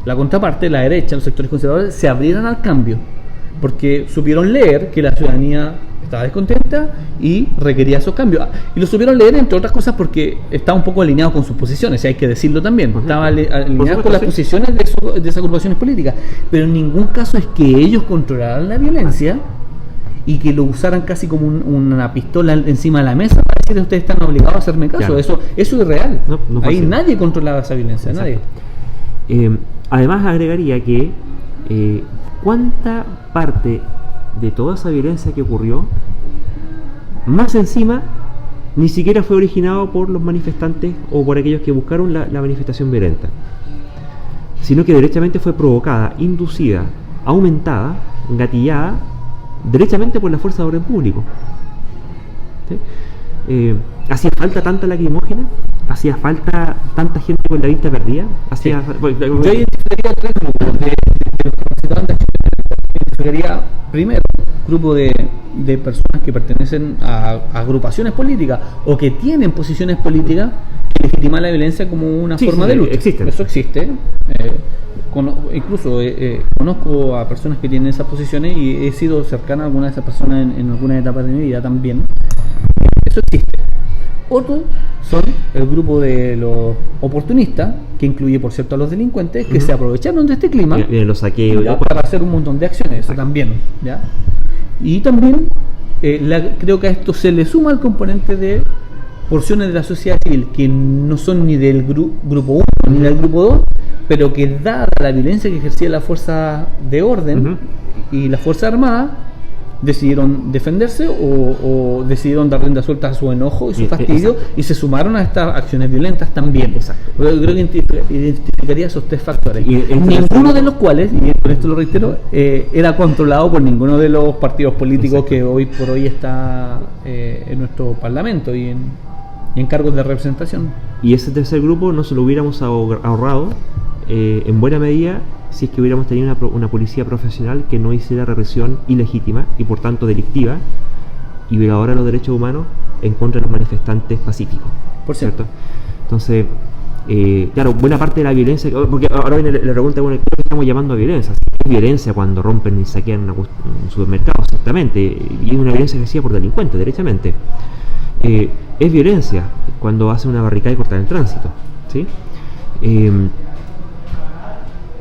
la contraparte, la derecha, los sectores conservadores, se abrieran al cambio, porque supieron leer que la ciudadanía estaba descontenta y requería esos cambios. Y lo supieron leer, entre otras cosas, porque estaba un poco alineado con sus posiciones, y hay que decirlo también. Estaba alineado con las posiciones de esas agrupaciones políticas, pero en ningún caso es que ellos controlaran la violencia y que lo usaran casi como una pistola encima de la mesa para decir: ustedes están obligados a hacerme caso. Claro. Eso es irreal. No ahí nadie controlaba esa violencia. Exacto. Nadie.
Además agregaría que cuánta parte de toda esa violencia que ocurrió, más encima, ni siquiera fue originado por los manifestantes o por aquellos que buscaron la manifestación violenta, sino que derechamente fue provocada, inducida, aumentada, gatillada derechamente por la fuerza de orden público. ¿Sí? ¿Hacía falta tanta lacrimógena? ¿Hacía falta tanta gente con la vista perdida?
Yo identificaría tres grupos de los que participaban de acción. Identificaría primero grupo de personas que pertenecen a agrupaciones políticas o que tienen posiciones políticas que legitiman la violencia como una forma de lucha. Eso existe. Incluso conozco a personas que tienen esas posiciones y he sido cercana a algunas de esas personas en algunas etapas de mi vida también. Eso existe. Otros son el grupo de los oportunistas, que incluye, por cierto, a los delincuentes, que se aprovecharon de este clima
los saqueos,
para hacer un montón de acciones. Eso también, ¿ya? Y también creo que a esto se le suma el componente de porciones de la sociedad civil que no son ni del grupo 1 ni del grupo 2, pero que dada la violencia que ejercía la fuerza de orden y la fuerza armada, decidieron defenderse o decidieron dar rienda suelta a su enojo y su fastidio y se sumaron a estas acciones violentas también. Exacto. Yo creo que identificaría esos tres factores, ninguno de los cuales, y por esto lo reitero, era controlado por ninguno de los partidos políticos que hoy por hoy está en nuestro parlamento y en cargos de representación.
Y ese tercer grupo no se lo hubiéramos ahorrado en buena medida si es que hubiéramos tenido una policía profesional que no hiciera represión ilegítima y por tanto delictiva y violadora de los derechos humanos en contra de los manifestantes pacíficos.
Por cierto.
Entonces, claro, buena parte de la violencia, porque ahora viene la pregunta, bueno, ¿qué estamos llamando a violencia? Es violencia cuando rompen y saquean un supermercado, exactamente, y es una violencia ejercida por delincuentes, derechamente. Es violencia cuando hacen una barricada y cortan el tránsito, ¿sí?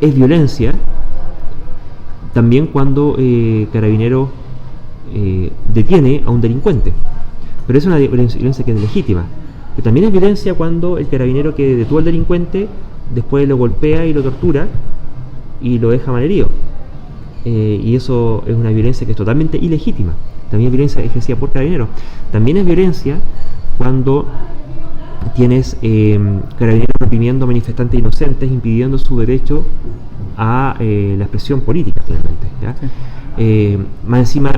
Es violencia también cuando Carabineros detiene a un delincuente, pero es una violencia que es legítima. Pero también es violencia cuando el carabinero que detuvo al delincuente después lo golpea y lo tortura y lo deja malherido, y eso es una violencia que es totalmente ilegítima. También es violencia ejercida por Carabineros. También es violencia cuando tienes Carabineros reprimiendo a manifestantes inocentes, impidiendo su derecho a la expresión política, finalmente, ¿ya? Sí. Más encima,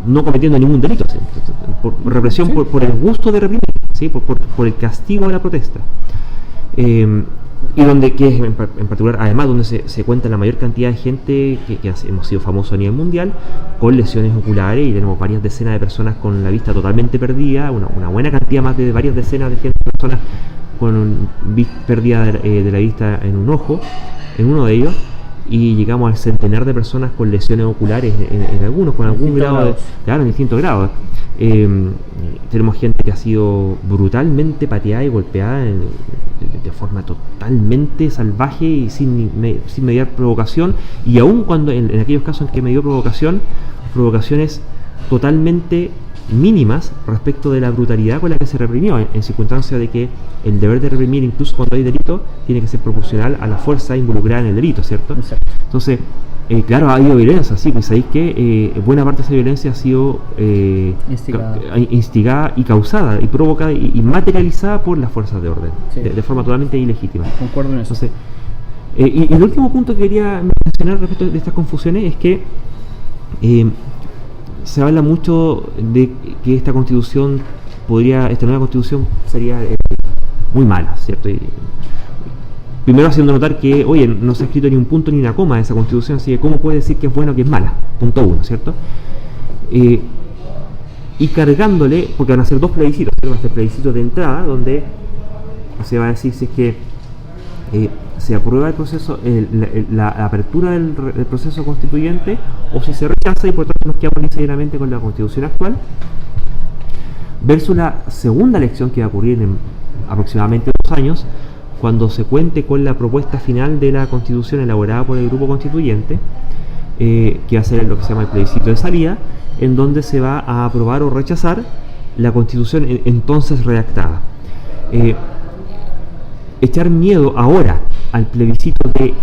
no cometiendo ningún delito, ¿sí? Por represión, sí. por el gusto de reprimir, ¿sí? por el castigo a la protesta. Y donde, que es en particular, además, donde se cuenta la mayor cantidad de gente que hemos sido famosos a nivel mundial, con lesiones oculares, y tenemos varias decenas de personas con la vista totalmente perdida, una buena cantidad, más de varias decenas de personas con pérdida de la vista en un ojo, en uno de ellos, y llegamos al centenar de personas con lesiones oculares en algunos, con algún grado claro, en distintos grados. Tenemos gente que ha sido brutalmente pateada y golpeada de forma totalmente salvaje y sin mediar provocación, y aun cuando en aquellos casos en que me dio provocaciones totalmente mínimas respecto de la brutalidad con la que se reprimió, en circunstancia de que el deber de reprimir, incluso cuando hay delito, tiene que ser proporcional a la fuerza involucrada en el delito, ¿cierto? Exacto. Entonces, claro, ha habido violencia, sí, pues sabéis que buena parte de esa violencia ha sido instigada y causada y provocada y materializada por las fuerzas de orden, sí, de forma totalmente ilegítima.
Concuerdo en eso.
Entonces, y el último punto que quería mencionar respecto de estas confusiones es que se habla mucho de que esta nueva constitución sería muy mala, ¿cierto? Primero haciendo notar que, oye, no se ha escrito ni un punto ni una coma de esa constitución, así que ¿cómo puede decir que es buena o que es mala? Punto uno, ¿cierto? Y cargándole, porque van a ser dos plebiscitos, ¿cierto? Va a ser plebiscito de entrada, donde se va a decir si es que se aprueba el proceso, la apertura del proceso constituyente, o si se rechaza, y por tanto nos quedamos necesariamente con la constitución actual, versus la segunda elección que va a ocurrir en aproximadamente 2 años, cuando se cuente con la propuesta final de la constitución elaborada por el grupo constituyente, que va a ser lo que se llama el plebiscito de salida, en donde se va a aprobar o rechazar la constitución entonces redactada. Echar miedo ahora al plebiscito de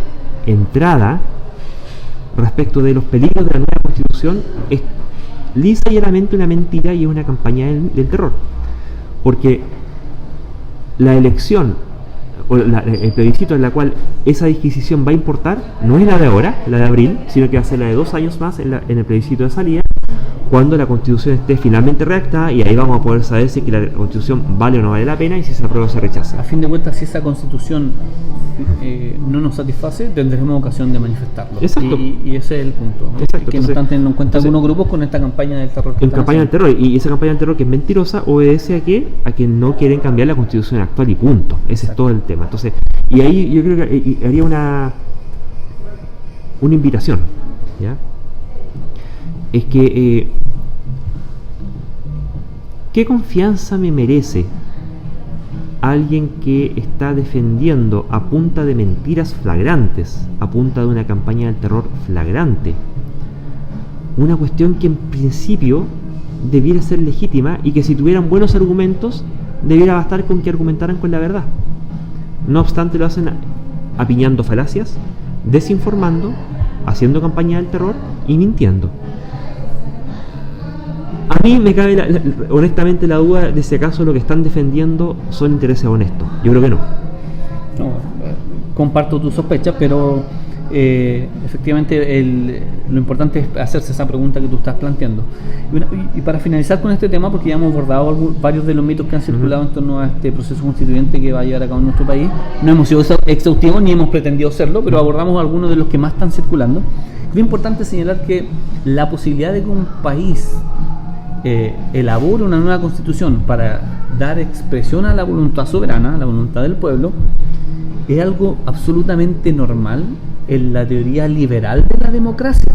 entrada respecto de los peligros de la nueva constitución es lisa y llanamente una mentira y es una campaña del terror, porque la elección o el plebiscito en la cual esa disquisición va a importar no es la de ahora, la de abril, sino que va a ser la de 2 años más en el plebiscito de salida, cuando la constitución esté finalmente redactada, y ahí vamos a poder saber si que la constitución vale o no vale la pena y si se aprueba o se rechaza.
A fin de cuentas, si esa constitución no nos satisface, tendremos ocasión de manifestarlo.
Exacto.
Y ese es el punto, ¿no?
Exacto.
Que no están teniendo en cuenta algunos grupos con esta campaña del terror.
En campaña del terror, y esa campaña del terror que es mentirosa obedece a que no quieren cambiar la constitución actual y punto. Ese es todo el tema. Entonces, y ahí yo creo que haría una invitación, ¿ya? Es que ¿qué confianza me merece alguien que está defendiendo a punta de mentiras flagrantes, a punta de una campaña del terror flagrante, una cuestión que en principio debiera ser legítima y que si tuvieran buenos argumentos debiera bastar con que argumentaran con la verdad? No obstante, lo hacen apiñando falacias, desinformando, haciendo campaña del terror y mintiendo. A mí me cabe honestamente la duda de si acaso lo que están defendiendo son intereses honestos. Yo creo que no.
No, comparto tus sospechas, pero efectivamente lo importante es hacerse esa pregunta que tú estás planteando. Y para finalizar con este tema, porque ya hemos abordado varios de los mitos que han circulado en torno a este proceso constituyente que va a llevar a cabo en nuestro país, no hemos sido exhaustivos ni hemos pretendido serlo, pero abordamos algunos de los que más están circulando. Es importante señalar que la posibilidad de que un país elabore una nueva constitución para dar expresión a la voluntad soberana, a la voluntad del pueblo, es algo absolutamente normal en la teoría liberal de la democracia.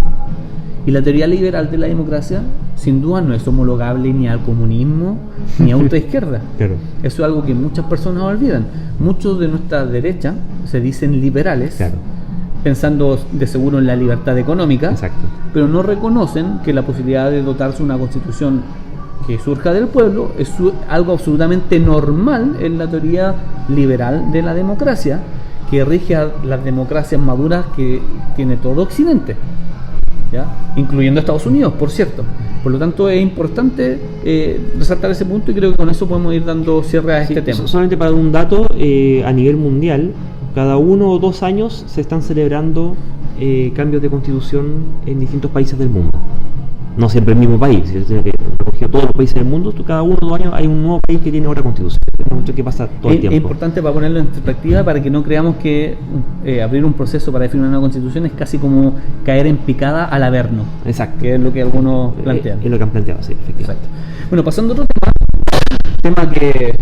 Y la teoría liberal de la democracia sin duda no es homologable ni al comunismo ni a ultraizquierda.
Claro.
Eso es algo que muchas personas olvidan. Muchos de nuestra derecha se dicen liberales, claro, pensando de seguro en la libertad económica. Exacto. Pero no reconocen que la posibilidad de dotarse una constitución que surja del pueblo es algo absolutamente normal en la teoría liberal de la democracia, que rige a las democracias maduras que tiene todo Occidente, ¿ya? Incluyendo Estados Unidos, por cierto. Por lo tanto, es importante resaltar ese punto, y creo que con eso podemos ir dando cierre a este tema.
Solamente para dar un dato, a nivel mundial, cada 1 o 2 años se están celebrando cambios de constitución en distintos países del mundo. No siempre el mismo país, sino que recogió todos los países del mundo. Cada 1 o 2 años hay un nuevo país que tiene otra constitución. Es mucho que pasa todo el tiempo.
Es importante para ponerlo en perspectiva, para que no creamos que abrir un proceso para definir una nueva constitución es casi como caer en picada al Averno.
Exacto.
Que es lo que algunos plantean.
Es lo que han planteado, sí, efectivamente.
Exacto. Bueno, pasando a otro tema que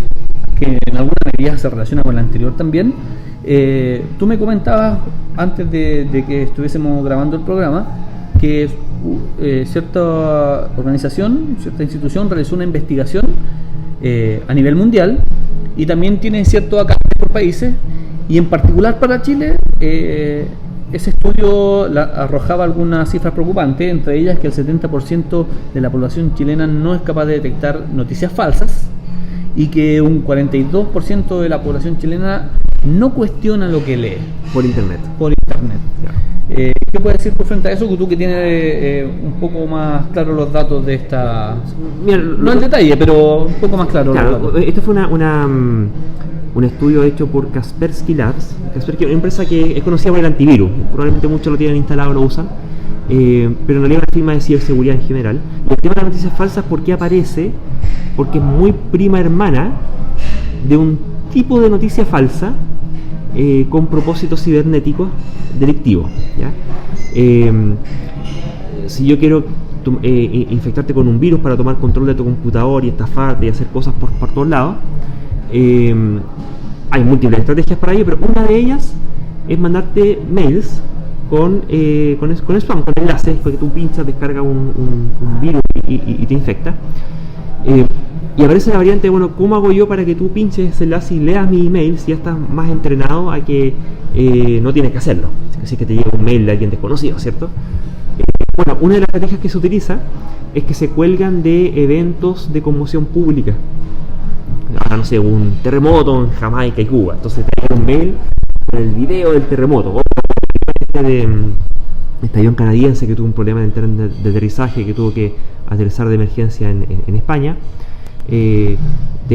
que en alguna medida se relaciona con la anterior también. Tú me comentabas antes de que estuviésemos grabando el programa que cierta organización, cierta institución realizó una investigación a nivel mundial y también tiene cierto alcance por países, y en particular para Chile ese estudio arrojaba algunas cifras preocupantes, entre ellas que el 70% de la población chilena no es capaz de detectar noticias falsas y que un 42% de la población chilena no cuestiona lo que lee
por internet.
Claro. ¿Qué puedes decir tú frente a eso, tú que tienes un poco más claro los datos de esta...
Mira,
no en detalle, pero un poco más claro.
Claro, esto fue un estudio hecho por Kaspersky Labs. Kaspersky es una empresa que es conocida por el antivirus, probablemente muchos lo tienen instalado, lo usan, pero en realidad es una firma de ciberseguridad en general. Y el tema de las noticias falsas, ¿por qué aparece? Porque es muy prima hermana de un tipo de noticia falsa con propósitos cibernéticos delictivos, ¿ya? Si yo quiero infectarte con un virus para tomar control de tu computador y estafarte y hacer cosas por todos lados, hay múltiples estrategias para ello, pero una de ellas es mandarte mails con spam, con enlaces, porque tú pinchas, descargas un virus y te infecta. Y aparece la variante, bueno, ¿cómo hago yo para que tú pinches ese enlace y leas mi email si ya estás más entrenado a que no tienes que hacerlo? Así que te llega un mail de alguien desconocido, ¿cierto? Bueno, una de las estrategias que se utiliza es que se cuelgan de eventos de conmoción pública. Ahora, no sé, un terremoto en Jamaica y Cuba. Entonces te llega un mail con el video del terremoto. O este avión canadiense que tuvo un problema de aterrizaje, que tuvo que aterrizar de emergencia en España. Te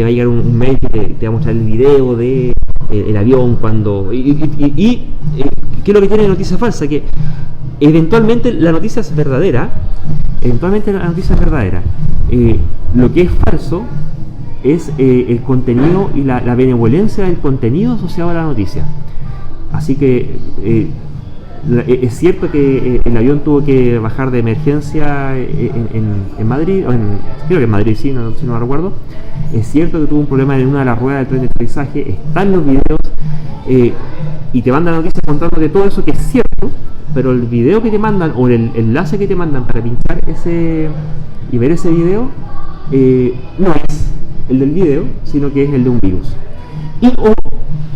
va a llegar un mail que te va a mostrar el video de el avión cuando... ¿qué es lo que tiene de noticia falsa? Que eventualmente la noticia es verdadera. Lo que es falso es el contenido y la benevolencia del contenido asociado a la noticia. Así que es cierto que el avión tuvo que bajar de emergencia en Madrid, creo que en Madrid, si no me recuerdo. Es cierto que tuvo un problema en una de las ruedas del tren de aterrizaje, están los videos, y te mandan noticias contándote todo eso, que es cierto, pero el video que te mandan o el enlace que te mandan para pinchar ese y ver ese video no es el del video, sino que es el de un virus. Y o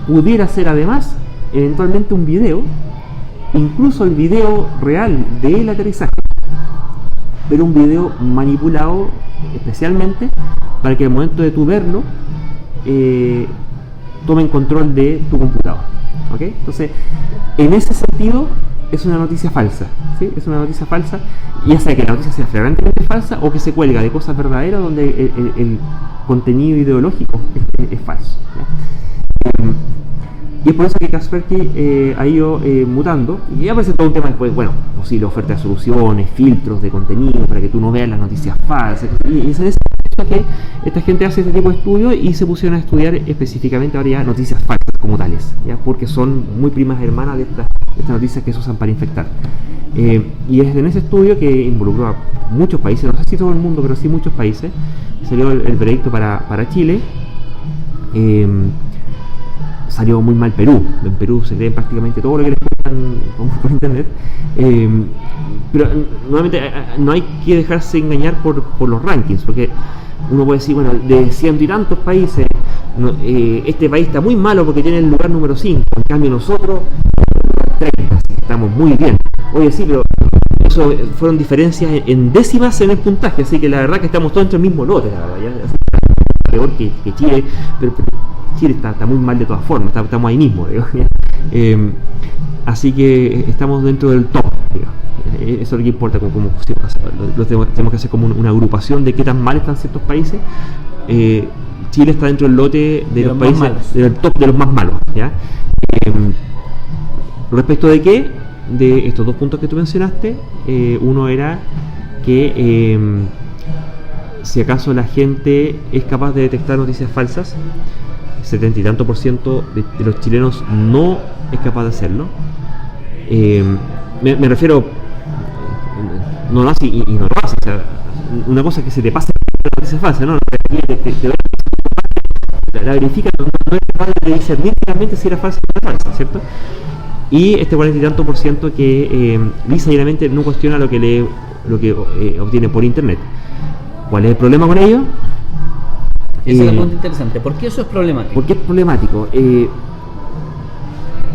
pudiera ser además eventualmente un video, incluso el video real del aterrizaje, pero un video manipulado especialmente para que al momento de tu verlo tomen control de tu computador, ¿ok? Entonces, en ese sentido es una noticia falsa, ¿sí? Es una noticia falsa, ya sea que la noticia sea flagrantemente falsa o que se cuelga de cosas verdaderas donde el contenido ideológico es falso, ¿ya? Y es por eso que Kaspersky ha ido mutando, y aparece todo un tema después, bueno, posible oferta de soluciones, filtros de contenido para que tú no veas las noticias falsas, y es en ese caso que esta gente hace este tipo de estudios y se pusieron a estudiar específicamente ahora ya noticias falsas como tales, ¿ya? Porque son muy primas hermanas de estas noticias que se usan para infectar. Y es en ese estudio que involucró a muchos países, no sé si todo el mundo, pero sí muchos países, salió el veredicto para Chile. Salió muy mal Perú. En Perú se creen prácticamente todo lo que les cuentan por internet. Pero nuevamente no hay que dejarse engañar por los rankings, porque uno puede decir, bueno, de ciento y tantos países, este país está muy malo porque tiene el lugar número 5, en cambio nosotros 30, así que estamos muy bien. Oye, sí, pero eso fueron diferencias en décimas en el puntaje, así que la verdad que estamos todos entre el mismo lote, la verdad, ya peor que Chile, pero Chile está muy mal de todas formas, estamos ahí mismo, así que estamos dentro del top, digamos. Eso es lo que importa, como tenemos que hacer como una agrupación de qué tan mal están ciertos países. Chile está dentro del lote de los países, del top de los más malos, ¿ya? Respecto de qué, de estos dos puntos que tú mencionaste, uno era que si acaso la gente es capaz de detectar noticias falsas, 70 y tanto % de los chilenos no es capaz de hacerlo. Me refiero, no lo hace y no lo hace. O sea, una cosa es que se te pasa la noticia falsa, ¿no? la verifica, no es capaz de discernir finalmente si era falsa o no era falsa, ¿cierto? Y este 40 y tanto por ciento que lisa y llanamente no cuestiona lo que obtiene por internet. ¿Cuál es el problema con ello?
Ese es el punto interesante. ¿Por qué eso es problemático?
¿Por qué es problemático?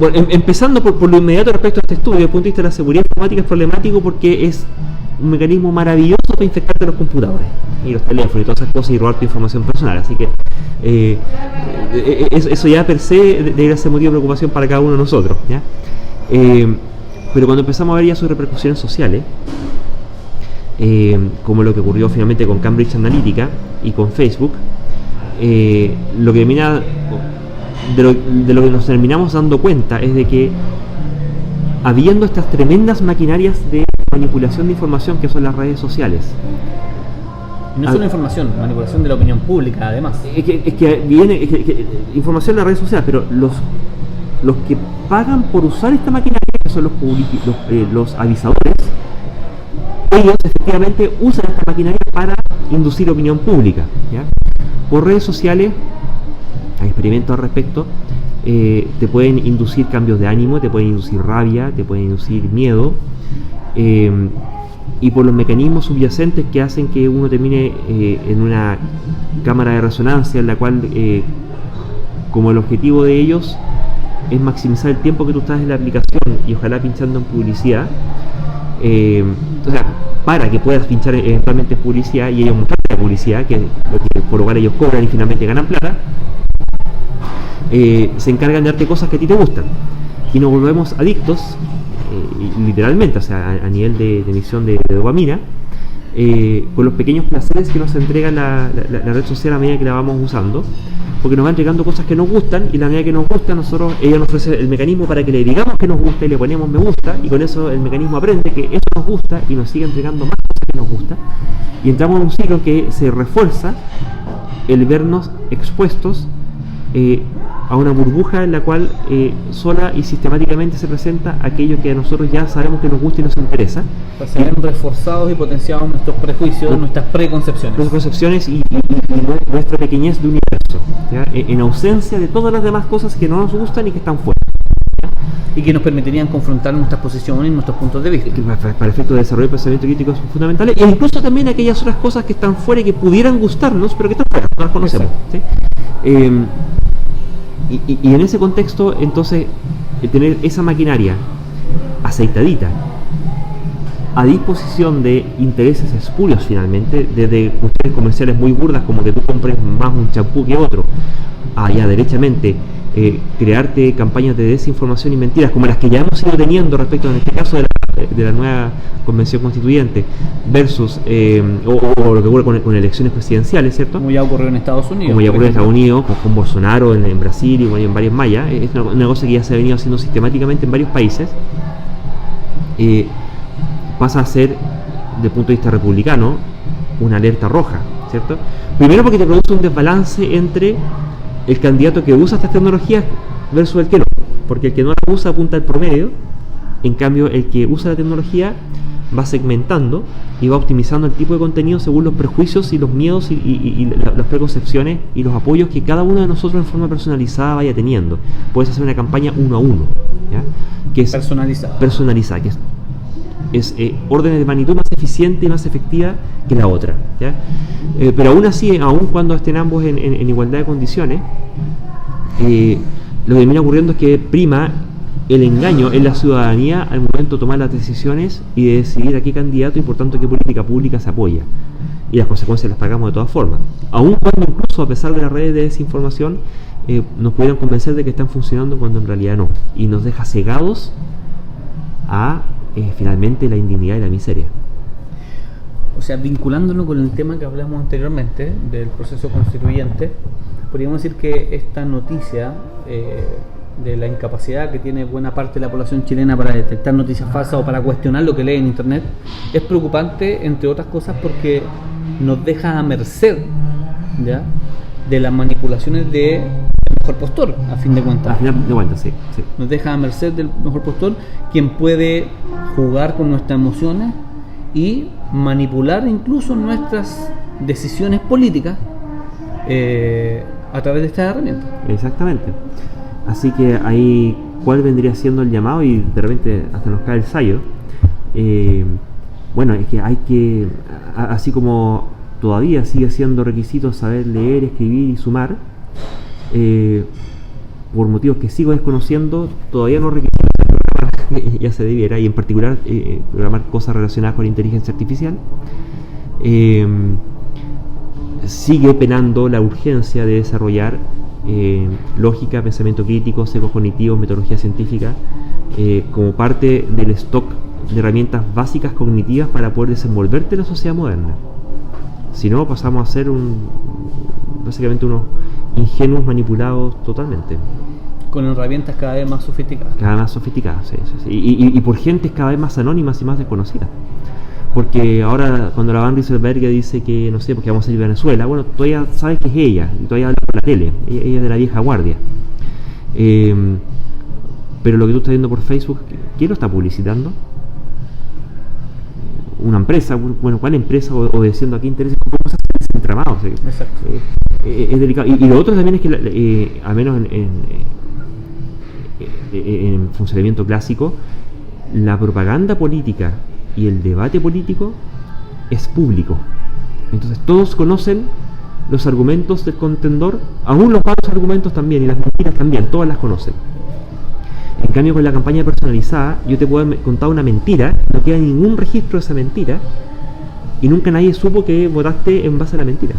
Bueno, empezando por lo inmediato respecto a este estudio, desde el punto de vista de la seguridad informática es problemático porque es un mecanismo maravilloso para infectarte los computadores y los teléfonos y todas esas cosas y robar tu información personal. Así que eso ya per se debería ser motivo de preocupación para cada uno de nosotros, ¿ya? Pero cuando empezamos a ver ya sus repercusiones sociales, como lo que ocurrió finalmente con Cambridge Analytica y con Facebook, lo que termina de lo que nos terminamos dando cuenta es de que habiendo estas tremendas maquinarias de manipulación de información que son las redes sociales,
no solo información, manipulación de la opinión pública además,
es que viene información en las redes sociales, pero los que pagan por usar esta maquinaria, que son los avisadores, ellos efectivamente usan esta maquinaria para inducir opinión pública, ¿ya? Por redes sociales hay experimentos al respecto, te pueden inducir cambios de ánimo, te pueden inducir rabia, te pueden inducir miedo, y por los mecanismos subyacentes que hacen que uno termine en una cámara de resonancia en la cual, como el objetivo de ellos es maximizar el tiempo que tú estás en la aplicación y ojalá pinchando en publicidad, o sea, para que puedas pinchar eventualmente en publicidad y ellos mostrar la publicidad, por lo cual ellos cobran y finalmente ganan plata, se encargan de darte cosas que a ti te gustan y nos volvemos adictos, literalmente, o sea, a nivel de emisión de dopamina, con los pequeños placeres que nos entrega la red social a medida que la vamos usando, porque nos va entregando cosas que nos gustan y la medida que nos gusta, ella nos ofrece el mecanismo para que le digamos que nos gusta y le ponemos me gusta, y con eso el mecanismo aprende que eso nos gusta y nos sigue entregando más cosas que nos gusta, y entramos en un ciclo que se refuerza el vernos expuestos a una burbuja en la cual sola y sistemáticamente se presenta aquello que a nosotros ya sabemos que nos gusta y nos interesa.
O sea, se ven reforzados y potenciados nuestros prejuicios, nuestras preconcepciones.
Y nuestra pequeñez de universo, ¿ya? En ausencia de todas las demás cosas que no nos gustan y que están fuera, ¿ya?
Y que nos permitirían confrontar nuestras posiciones y nuestros puntos de vista.
Para efectos de desarrollo de pensamiento crítico son fundamentales, e incluso también aquellas otras cosas que están fuera y que pudieran gustarnos, pero que están fuera, no las conocemos, ¿sí? Y en ese contexto, entonces, tener esa maquinaria aceitadita a disposición de intereses espurios finalmente, desde cuestiones comerciales muy burdas como que tú compres más un champú que otro, a ya derechamente crearte campañas de desinformación y mentiras como las que ya hemos ido teniendo respecto, en este caso, de la nueva convención constituyente versus o lo que ocurre con elecciones presidenciales, ¿cierto?
Como ya ocurrió en Estados Unidos.
Como ya ocurrió en Estados Unidos, con Bolsonaro en Brasil y en varios mayas. Es una cosa que ya se ha venido haciendo sistemáticamente en varios países. Pasa a ser, desde el punto de vista republicano, una alerta roja, ¿cierto? Primero porque te produce un desbalance entre el candidato que usa estas tecnologías versus el que no, porque el que no la usa apunta al promedio, en cambio el que usa la tecnología va segmentando y va optimizando el tipo de contenido según los prejuicios y los miedos y las preconcepciones y los apoyos que cada uno de nosotros en forma personalizada vaya teniendo. Puedes hacer una campaña 1 a 1, ¿ya? Que es personalizada, que es órdenes de magnitud más eficiente y más efectiva que la otra, ¿ya? Pero aún así, aun cuando estén ambos en igualdad de condiciones, lo que termina ocurriendo es que prima el engaño en la ciudadanía al momento de tomar las decisiones y de decidir a qué candidato y por tanto qué política pública se apoya, y las consecuencias las pagamos de todas formas, aun cuando incluso a pesar de las redes de desinformación nos pudieran convencer de que están funcionando cuando en realidad no, y nos deja cegados a finalmente la indignidad y la miseria.
O sea, vinculándolo con el tema que hablamos anteriormente del proceso constituyente, podríamos decir que esta noticia de la incapacidad que tiene buena parte de la población chilena para detectar noticias falsas o para cuestionar lo que lee en internet es preocupante, entre otras cosas, porque nos deja a merced, ¿ya?, de las manipulaciones del mejor postor, a fin de cuentas.
Sí.
Nos deja a merced del mejor postor, quien puede jugar con nuestras emociones y manipular incluso nuestras decisiones políticas a través de estas herramientas.
Exactamente. Así que ahí, ¿cuál vendría siendo el llamado? Y de repente hasta nos cae el sayo. Bueno, es que hay que, así como todavía sigue siendo requisito saber leer, escribir y sumar, por motivos que sigo desconociendo, todavía no requisito programar, ya se debiera, y en particular programar cosas relacionadas con inteligencia artificial. Sigue penando la urgencia de desarrollar lógica, pensamiento crítico, sesgos cognitivos, metodología científica, como parte del stock de herramientas básicas cognitivas para poder desenvolverte en la sociedad moderna. Si no, pasamos a ser básicamente unos ingenuos manipulados totalmente.
Con herramientas cada vez más sofisticadas.
Cada vez más sofisticadas, sí. Y por gentes cada vez más anónimas y más desconocidas. Porque ahora, cuando la Van Rieselberg dice que, no sé, porque vamos a ir a Venezuela, bueno, todavía sabes que es ella, y todavía habla por la tele, ella es de la vieja guardia. Pero lo que tú estás viendo por Facebook, ¿quién lo está publicitando? Una empresa, bueno, ¿cuál empresa? Obedeciendo a qué intereses, cómo se hacen entramados.
Exacto.
Es delicado. Y lo otro también es que, al menos en funcionamiento clásico, la propaganda política y el debate político es público. Entonces todos conocen los argumentos del contendor, aún los malos argumentos también, y las mentiras también, todas las conocen. En cambio, con la campaña personalizada, yo te puedo contar una mentira, no queda ningún registro de esa mentira, y nunca nadie supo que votaste en base a la mentira.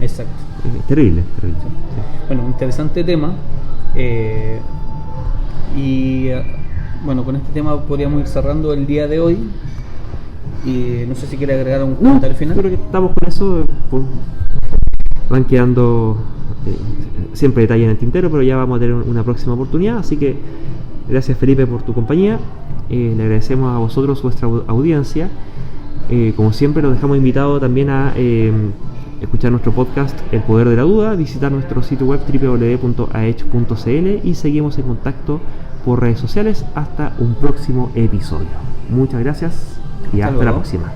Exacto.
Es terrible, terrible.
Sí. Bueno, interesante tema. Bueno, con este tema podríamos ir cerrando el día de hoy. Y no sé si quiere agregar un comentario final.
Creo que estamos con eso. Van quedando siempre detalles en el tintero, pero ya vamos a tener una próxima oportunidad. Así que gracias, Felipe, por tu compañía. Le agradecemos a vosotros vuestra audiencia. Como siempre, los dejamos invitados también a escuchar nuestro podcast El Poder de la Duda, visitar nuestro sitio web www.aech.cl y seguimos en contacto por redes sociales hasta un próximo episodio. Muchas gracias y hasta la próxima.